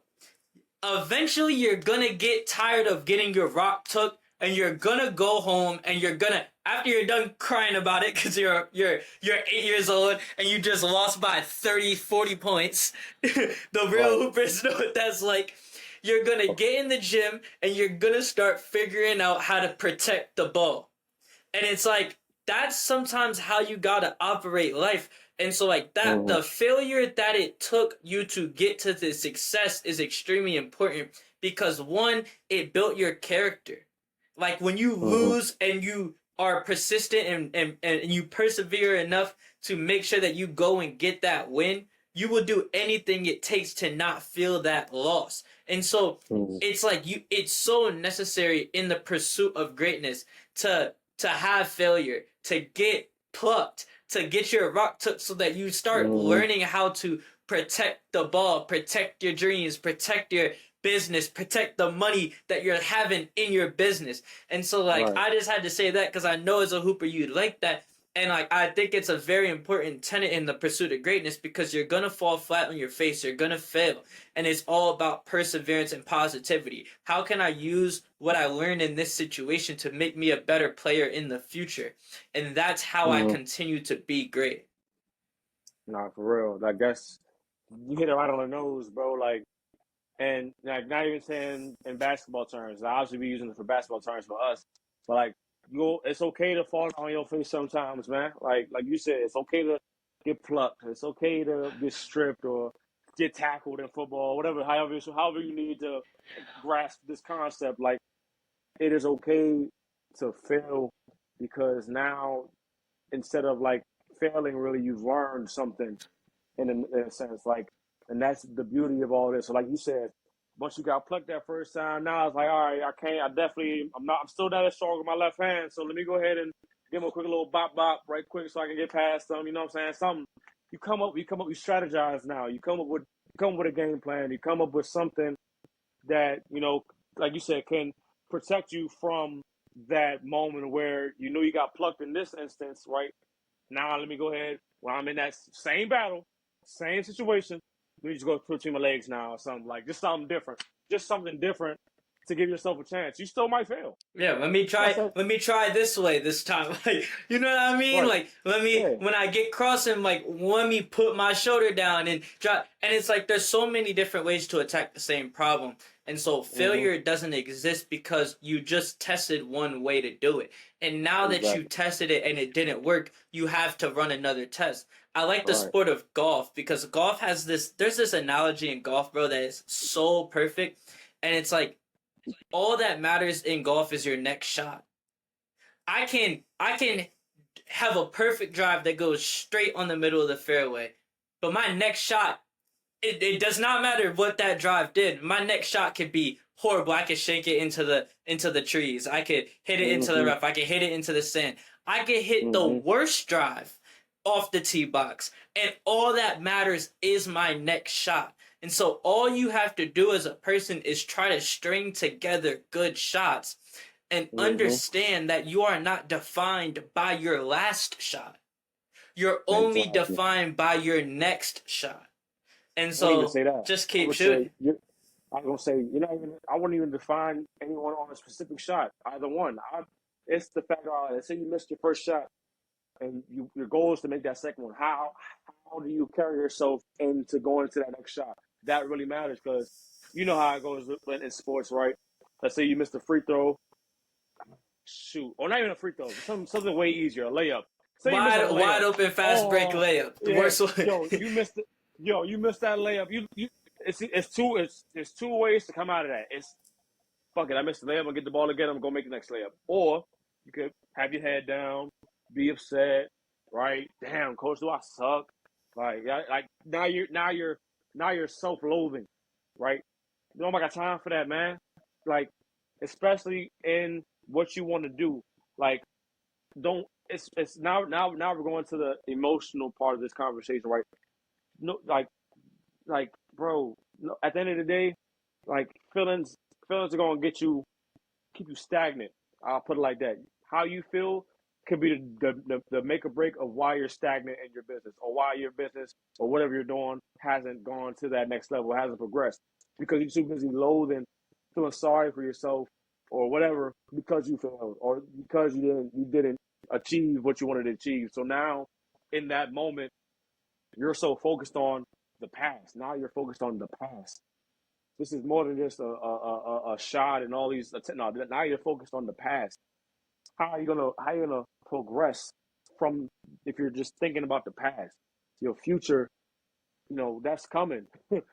eventually you're gonna get tired of getting your rock took, and you're gonna go home and you're gonna, after you're done crying about it because you're 8 years old and you just lost by 30, 40 points. The real Right. hoopers know what that's like. You're gonna get in the gym and you're gonna start figuring out how to protect the ball. And it's like that's sometimes how you gotta operate life. And so like that, Mm-hmm. the failure that it took you to get to the success is extremely important because one, it built your character. Like when you Mm-hmm. lose and you are persistent and you persevere enough to make sure that you go and get that win, you will do anything it takes to not feel that loss. And so Mm-hmm. it's like it's so necessary in the pursuit of greatness to have failure, to get plucked, to get your rock took so that you start Mm-hmm. learning how to protect the ball, protect your dreams, protect your business, protect the money that you're having in your business. And so like Right. I just had to say that because I know as a hooper you'd like that. And like I think it's a very important tenet in the pursuit of greatness because you're gonna fall flat on your face, you're gonna fail. And it's all about perseverance and positivity. How can I use what I learned in this situation to make me a better player in the future? And that's how I Mm-hmm. continue to be great. Nah, for real. Like that's you hit it right on the nose, bro. Like, and like not even saying in basketball terms. Obviously, we using it for basketball terms for us, but like it's okay to fall on your face sometimes, man. Like you said, it's okay to get plucked. It's okay to get stripped or get tackled in football, whatever. However you need to grasp this concept. Like it is okay to fail because now instead of like failing, really, you've learned something in a sense. Like, and that's the beauty of all this. So, like you said, once you got plucked that first time, now it's like, all right, I can't. I'm still not as strong with my left hand. So let me go ahead and give him a quick little bop bop right quick so I can get past them. You know what I'm saying? Something. you strategize now. You come up with a game plan. You come up with something that, like you said, can protect you from that moment where you know you got plucked in this instance, right? Now let me go ahead. When I'm in that same battle, same situation, let me just go between my legs now or something like just something different. Just something different to give yourself a chance. You still might fail. Yeah, let me That's try. it. Let me try this way this time. Like, you know what I mean? Right. Like, let me Yeah. when I get crossing, like, let me put my shoulder down and drop. And it's like there's so many different ways to attack the same problem. And so Mm-hmm. failure doesn't exist because you just tested one way to do it. And now that you Exactly. tested it and it didn't work, you have to run another test. I like the Right. sport of golf because golf has this. There's this analogy in golf, bro, that is so perfect, and it's like all that matters in golf is your next shot. I can have a perfect drive that goes straight on the middle of the fairway, but my next shot, it does not matter what that drive did. My next shot could be horrible. I could shank it into the trees. I could hit it into the Mm-hmm. rough. I could hit it into the sand. I could hit the Mm-hmm. worst drive off the tee box, and all that matters is my next shot. And so all you have to do as a person is try to string together good shots and Mm-hmm. understand that you are not defined by your last shot. You're only Exactly. defined by your next shot. And I wouldn't even so say that. just I keep would say shooting. I'm gonna say you're not even. I wouldn't even define anyone on a specific shot. Either one. It's the fact that let's say you missed your first shot, and your goal is to make that second one. How do you carry yourself into going to that next shot? That really matters because you know how it goes in sports, right? Let's say you missed a free throw, shoot, or not even a free throw, something way easier, a layup. Say you miss a Wide layup. open fast break Oh, layup. The yeah, worst one. you missed it. You missed that layup. It's two ways to come out of that. It's fuck it, I missed the layup. I'm gonna get the ball again. I'm gonna make the next layup. Or you could have your head down, be upset, right? Damn, coach, do I suck? Like now you're self-loathing, right? You don't got time for that, man. Like, especially in what you want to do. Like, don't. It's now we're going to the emotional part of this conversation, right? No, like, bro. No, at the end of the day, like feelings are gonna keep you stagnant. I'll put it like that. How you feel could be the make or break of why you're stagnant in your business or why your business or whatever you're doing hasn't gone to that next level, hasn't progressed because you're too busy loathing, feeling sorry for yourself or whatever because you failed or because you didn't achieve what you wanted to achieve. So now in that moment, you're so focused on the past. Now you're focused on the past. This is more than just a shot and all these. No, now you're focused on the past. How you gonna progress from if you're just thinking about the past? Your future, that's coming.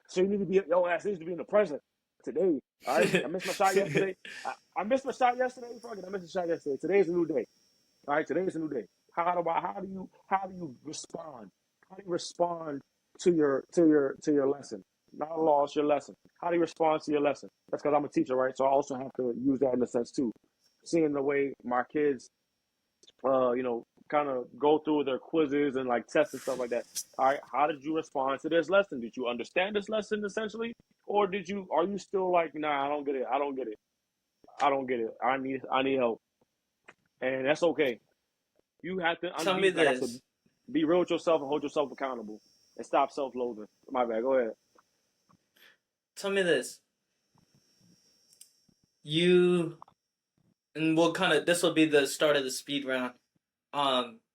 So you need to be your ass needs to be in the present today. All right, I missed my shot yesterday. I missed my shot yesterday. Fuck it, I missed my shot yesterday. Today's a new day. All right, today's a new day. How do you respond? How do you respond to your lesson? Not a loss, your lesson. How do you respond to your lesson? That's because I'm a teacher, right? So I also have to use that in a sense too. Seeing the way my kids, kind of go through their quizzes and like tests and stuff like that. All right, how did you respond to this lesson? Did you understand this lesson essentially, or are you still like, nah, I don't get it. I don't get it. I don't get it. I need help, and that's okay. You have to Tell me be like I said, this. be real with yourself and hold yourself accountable and stop self-loathing. My bad. Go ahead. Tell me this. You and we'll kind of this will be the start of the speed round.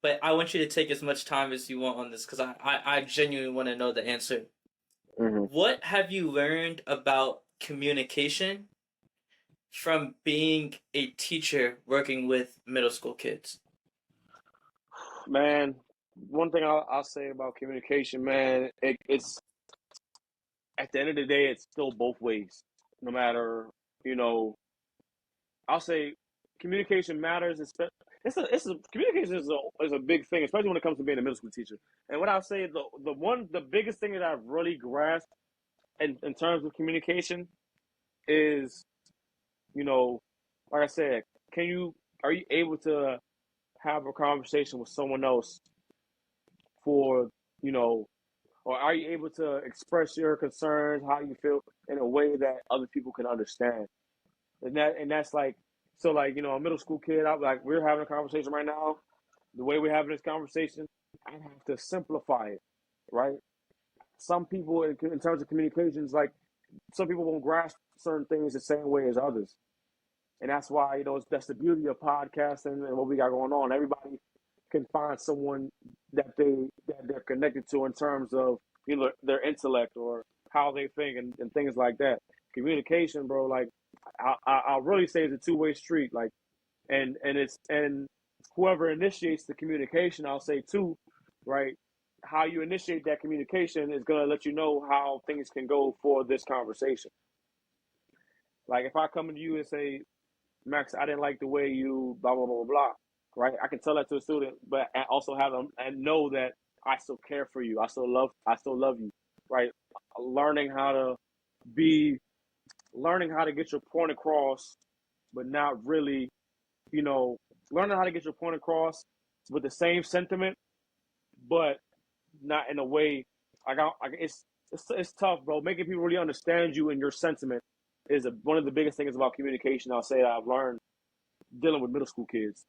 But I want you to take as much time as you want on this because I genuinely want to know the answer. Mm-hmm. What have you learned about communication from being a teacher working with middle school kids? Man, one thing I'll say about communication, man, it's at the end of the day, it's still both ways. No matter, you know, I'll say communication matters. Communication is a big thing, especially when it comes to being a middle school teacher. And what I'll say, the biggest thing that I've really grasped in terms of communication is, you know, like I said, are you able to have a conversation with someone else for you know, or are you able to express your concerns, how you feel in a way that other people can understand? And that's like, so like, a middle school kid, I like, we're having a conversation right now. The way we're having this conversation, I have to simplify it, right? Some people in terms of communications, like some people won't grasp certain things the same way as others. And that's why, that's the beauty of podcasting and what we got going on. Everybody can find someone that they're connected to in terms of their intellect or how they think and things like that. Communication, bro, like I'll really say it's a two-way street. Like, and whoever initiates the communication, I'll say too, right? How you initiate that communication is gonna let you know how things can go for this conversation. Like if I come to you and say, Max, I didn't like the way you blah blah blah blah, right? I can tell that to a student, but also have them and know that I still care for you. I still love you, right? Learning how to be, learning how to get your point across, but not really, you know, learning how to get your point across with the same sentiment, but not in a way. It's tough, bro. Making people really understand you and your sentiment is one of the biggest things about communication. I'll say that I've learned dealing with middle school kids.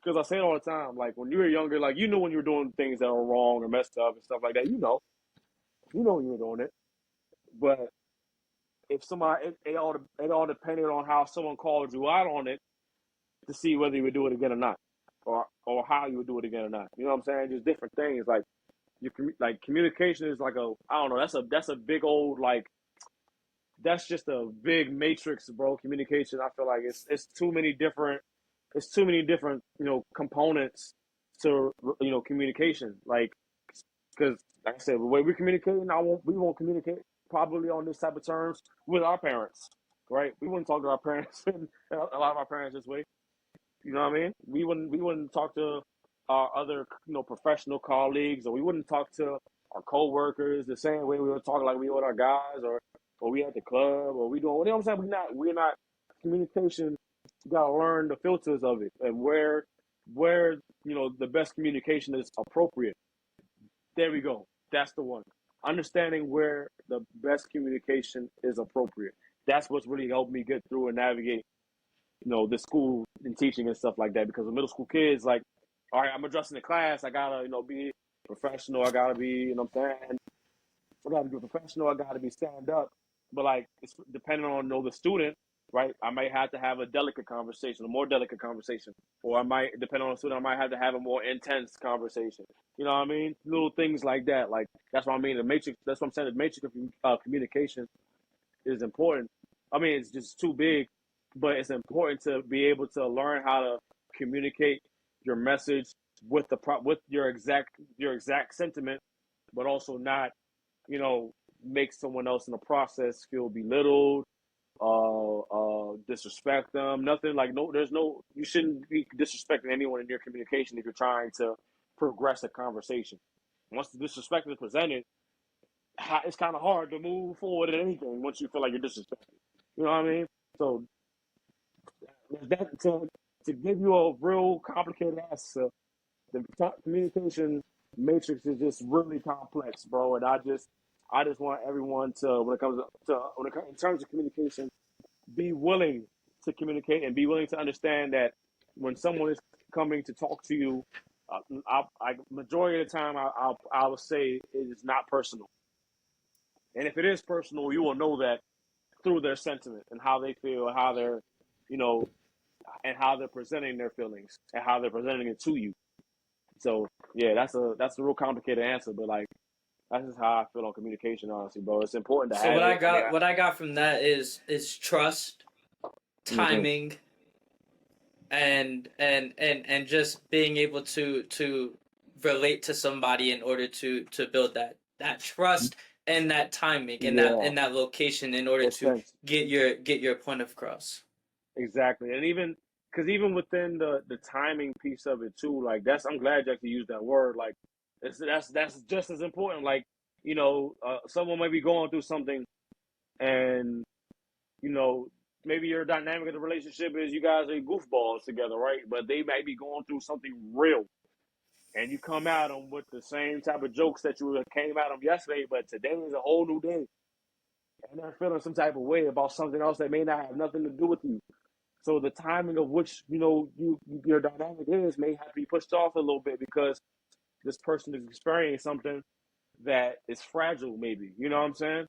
Because I say it all the time, like when you were younger, like when you were doing things that were wrong or messed up and stuff like that. When you were doing it. But if somebody, it all depended on how someone called you out on it to see whether you would do it again or not, or how you would do it again or not. You know what I'm saying? Just different things. Like like communication is like I don't know. That's a big old like that's just a big matrix, bro. Communication. I feel like it's too many different components to communication. Like because like I said, the way we communicate, we won't communicate probably on this type of terms with our parents, right? We wouldn't talk to our parents, and a lot of our parents this way. You know what I mean? We wouldn't talk to our other professional colleagues, or we wouldn't talk to our coworkers the same way we would talk like we would our guys, or we at the club, or we doing. You know what I'm saying? We're not communication. You gotta learn the filters of it and where the best communication is appropriate. There we go. That's the one. Understanding where the best communication is appropriate. That's what's really helped me get through and navigate the school and teaching and stuff like that. Because with middle school kids, like, all right, I'm addressing the class. I gotta, be professional. I gotta be, what I'm saying? I gotta be professional. I gotta be stand up. But like, it's depending on the student, right? I might have to have a delicate conversation, a more delicate conversation, or I might, depending on the student, I might have to have a more intense conversation. You know what I mean? Little things like that. Like that's what I mean. The matrix. That's what I'm saying. The matrix of communication is important. I mean, it's just too big, but it's important to be able to learn how to communicate your message with your exact sentiment, but also not, you know, make someone else in the process feel belittled, disrespect them. Nothing like no. There's no. You shouldn't be disrespecting anyone in your communication if you're trying to progress a conversation. Once the disrespect is presented, it's kind of hard to move forward in anything once you feel like you're disrespected. You know what I mean? So that to give you a real complicated answer, the communication matrix is just really complex, bro. And I just want everyone to in terms of communication, be willing to communicate and be willing to understand that when someone is coming to talk to you, majority of the time I will say it is not personal. And if it is personal, you will know that through their sentiment and how they feel and how they're, you know, and how they're presenting their feelings and how they're presenting it to you. So yeah, that's a real complicated answer, but like that's just how I feel on communication, honestly, bro. It's important to So have it. I mean, what I got from that is trust, mm-hmm. timing, and just being able to relate to somebody in order to build that trust and that timing and Yeah, that location in order it's to sense. get your point across. Exactly, and even because even within the timing piece of it too, like I'm glad you actually used that word. Like, that's just as important. Like, someone might be going through something, and you know, maybe your dynamic of the relationship is you guys are goofballs together, right? But they might be going through something real, and you come at them with the same type of jokes that you came at them yesterday, but today is a whole new day, and they're feeling some type of way about something else that may not have nothing to do with you. So the timing of which your dynamic is may have to be pushed off a little bit because this person is experiencing something that is fragile, maybe. You know what I'm saying?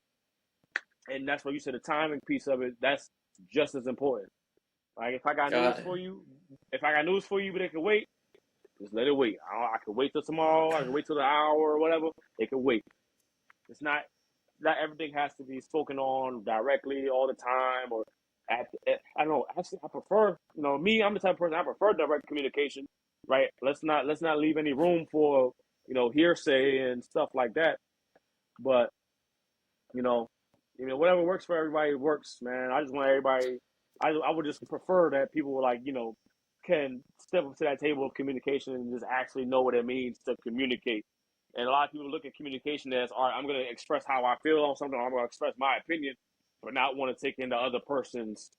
And that's what you said. The timing piece of it, that's just as important. Like if I got news Got for it. you, but it can wait, just let it wait. I can wait till tomorrow. I can wait till the hour or whatever. It can wait. It's not everything has to be spoken on directly all the time or I don't know. Actually, I prefer, me. I'm the type of person I prefer direct communication. Right? Let's not leave any room for hearsay and stuff like that. But you know, whatever works for everybody works, man. I just want everybody. I would just prefer that people like can step up to that table of communication and just actually know what it means to communicate. And a lot of people look at communication as, all right, I'm going to express how I feel on something, or I'm going to express my opinion, but not want to take in the other person's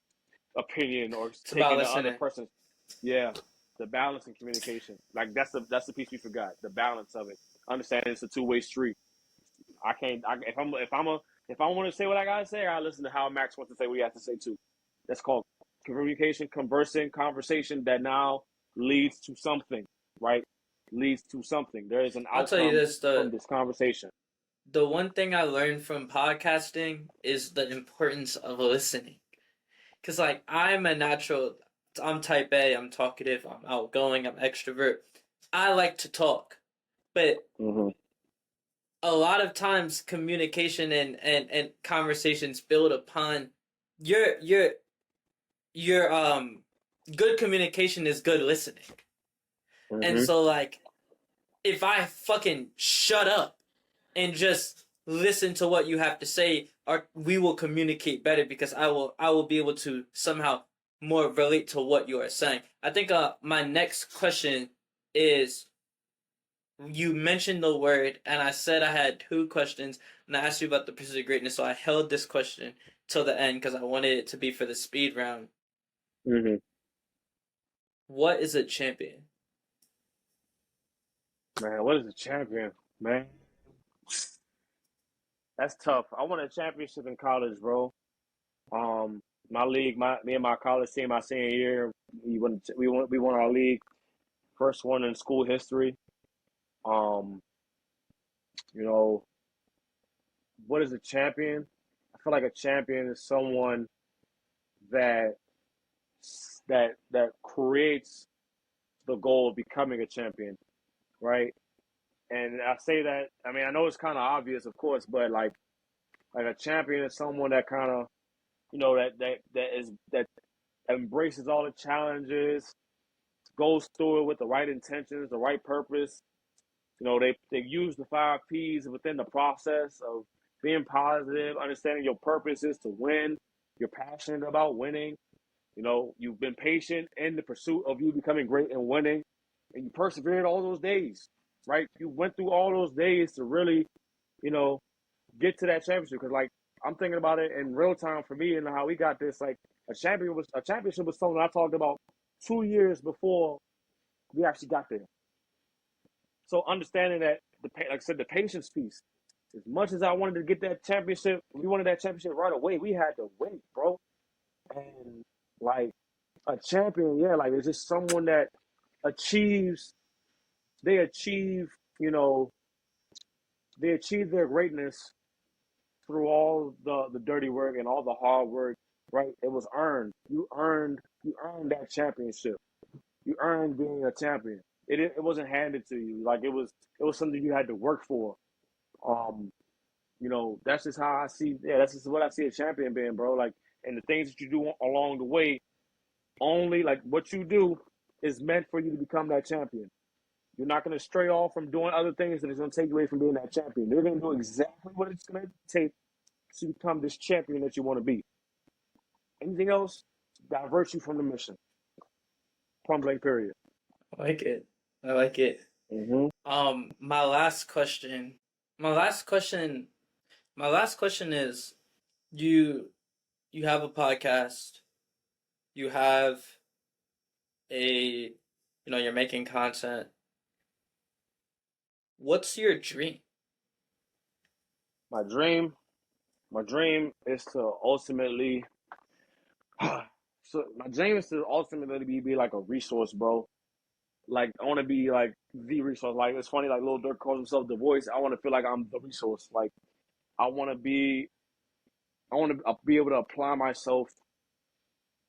opinion or It's take about in the other listening. person's. Yeah, the balance in communication. Like that's the piece we forgot. The balance of it. Understanding it's a two-way street. I can't. If I want to say what I gotta say, I listen to how Max wants to say what he has to say too. That's called communication, conversation that now leads to something, right? Leads to something. There is an I'll tell you outcome this: from the this conversation. the one thing I learned from podcasting is the importance of listening. Cause like I'm type A, I'm talkative, I'm outgoing, I'm extrovert. I like to talk, but Mm-hmm. a lot of times communication and conversations build upon your your your good communication is good listening. And Mm-hmm. so like if I fucking shut up and just listen to what you have to say, or we will communicate better because I will be able to somehow more relate to what you are saying. I think my next question is, you mentioned the word and I said I had two questions and I asked you about the pursuit of greatness, so I held this question till the end because I wanted it to be for the speed round. Mm-hmm. What is a champion? Man, what is a champion? Man, that's tough. I won a championship in college, bro. Um, my league, me and my college team, my senior year, we won our league, first one in school history. Um, you know, what is a champion? I feel like a champion is someone that that creates the goal of becoming a champion, right? And I say that, I mean, I know it's kind of obvious, of course, but like a champion is someone that kind of, that embraces all the challenges, goes through it with the right intentions, the right purpose. They use the 5 P's within the process of being positive, understanding your purpose is to win. You're passionate about winning. You've been patient in the pursuit of you becoming great and winning, and you persevered all those days, right? You went through all those days to really, you know, get to that championship. Because like I'm thinking about it in real time for me and how we got this. Like a championship was something I talked about 2 years before we actually got there. So understanding that like I said, the patience piece. As much as I wanted to get that championship, we wanted that championship right away. We had to wait, bro. And like a champion, yeah, like it's just someone that achieves. They achieve, you know, they achieve their greatness through all the dirty work and all the hard work. Right? It was earned. You earned that championship. You earned being a champion. It wasn't handed to you. Like it was something you had to work for. Um, that's just how I see. Yeah, that's just what I see a champion being, bro. Like, and the things that you do along the way, only like what you do is meant for you to become that champion. You're not going to stray off from doing other things that is going to take you away from being that champion. You're going to do exactly what it's going to take to become this champion that you want to be. Anything else, divert you from the mission. Point blank, period. I like it. I like it. Mm-hmm. My last question. My last question. My last question is, you you have a podcast. You have a, you're making content. What's your dream? My dream, my dream is to ultimately, so my dream is to ultimately be like a resource, bro. Like I want to be like the resource. Like it's funny, like Lil Durk calls himself the voice. I want to feel like I'm the resource. Like I want to be, I want to be able to apply myself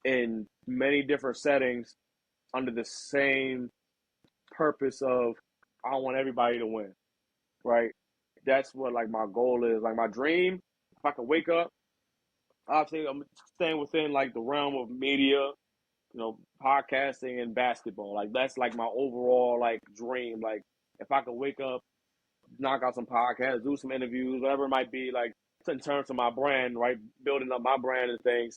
in many different settings under the same purpose of I want everybody to win, right? That's what like my goal is. Like my dream, if I could wake up, obviously I'm staying within like the realm of media, podcasting and basketball. Like that's like my overall like dream. Like if I could wake up, knock out some podcasts, do some interviews, whatever it might be, like in terms of my brand, right? Building up my brand and things.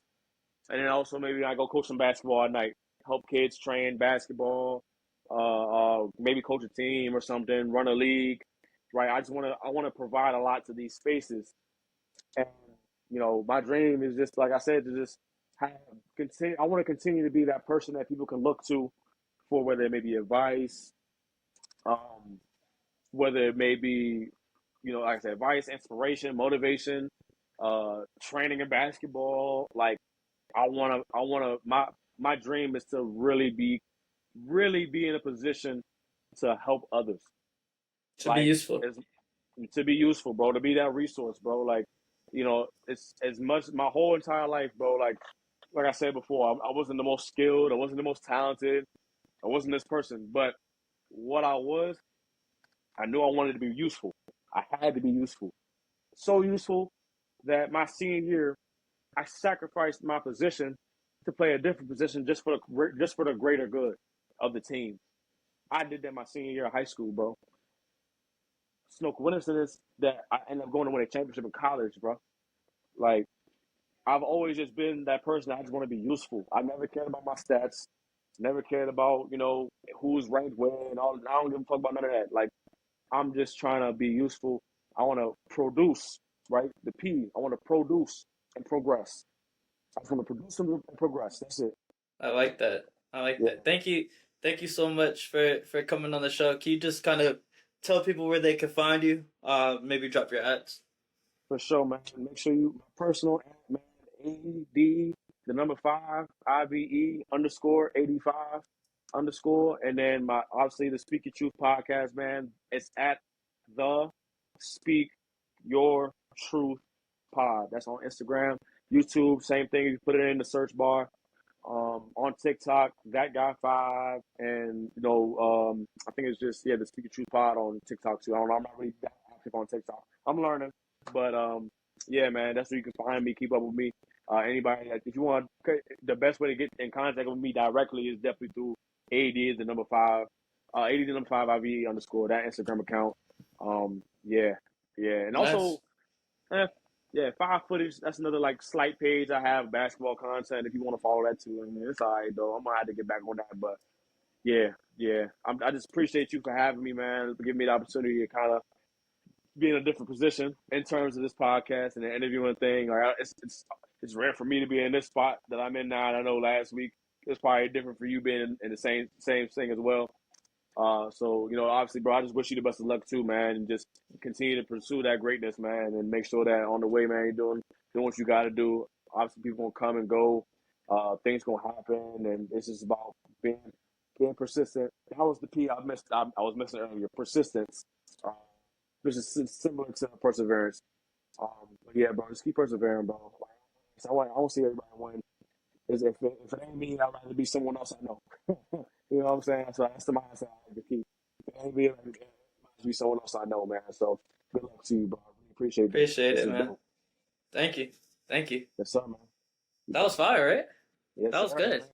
And then also maybe I go coach some basketball at night, help kids train basketball, maybe coach a team or something, run a league, right? I want to provide a lot to these spaces, and my dream is just like I said to just have continue. I want to continue to be that person that people can look to for whether it may be advice, um, whether it may be, like I said, advice, inspiration, motivation, training in basketball, like my dream is to really be in a position to help others. To be Like useful. as to be useful, bro, to be that resource, bro. Like, it's as much my whole entire life, bro. Like I said before, I wasn't the most skilled, I wasn't the most talented, I wasn't this person, but what I was, I knew I wanted to be useful. I had to be useful. So useful that my senior year, I sacrificed my position to play a different position just for the greater good of the team. I did that my senior year of high school, bro. It's no coincidence that I ended up going to win a championship in college, bro. Like I've always just been that person. I just want to be useful. I never cared about my stats. Never cared about who's ranked where and all. I don't give a fuck about none of that. Like I'm just trying to be useful. I want to produce, right? The P. I want to produce and progress. I just want to produce and progress. That's it. I like that. I like Yeah, that. Thank you. Thank you so much for coming on the show. Can you just kind of tell people where they can find you? Maybe drop your ads. for sure, man. Make sure you my personal at man AD the number 5 IVE underscore 85 underscore, and then my obviously the Speak Your Truth podcast, man. It's at the Speak Your Truth Pod. That's on Instagram, YouTube, same thing. You put it in the search bar. On TikTok, that guy 5, and I think it's just the Speak Your Truth Pod on TikTok too. I don't know. I'm not really that active on TikTok. I'm learning, but yeah, man, that's where you can find me. Keep up with me. Anybody, if you want, the best way to get in contact with me directly is definitely through AD the number 5, AD the number 5 IVE underscore that Instagram account. Yeah, yeah, and also, Nice. eh, yeah, 5 footage. That's another like slight page I have basketball content. If you want to follow that too, I mean, it's all right though. I'm gonna have to get back on that, but yeah, yeah. I just appreciate you for having me, man. For giving me the opportunity to kind of be in a different position in terms of this podcast and the interviewing thing. Like it's rare for me to be in this spot that I'm in now. And I know last week it's probably different for you being in the same thing as well. So obviously, bro, I just wish you the best of luck too, man, and just continue to pursue that greatness, man, and make sure that on the way, man, you're doing what you got to do. Obviously, people gonna come and go, things gonna happen, and it's just about being persistent. That was the P I missed. I was missing earlier. Persistence, uh, which is similar to perseverance. But yeah, bro, just keep persevering, bro. Like, I don't see everybody win. If it ain't me, I'd rather be someone else I know. You know what I'm saying? So that's the mindset I like to keep. If it ain't me, it must be someone else I know, man. So good luck to you, bro. I really appreciate this. Appreciate This it, is man. dope. Thank you. Thank you. Yes, sir, man. You That got was it. fire, right? Yes, That was sir, good. man.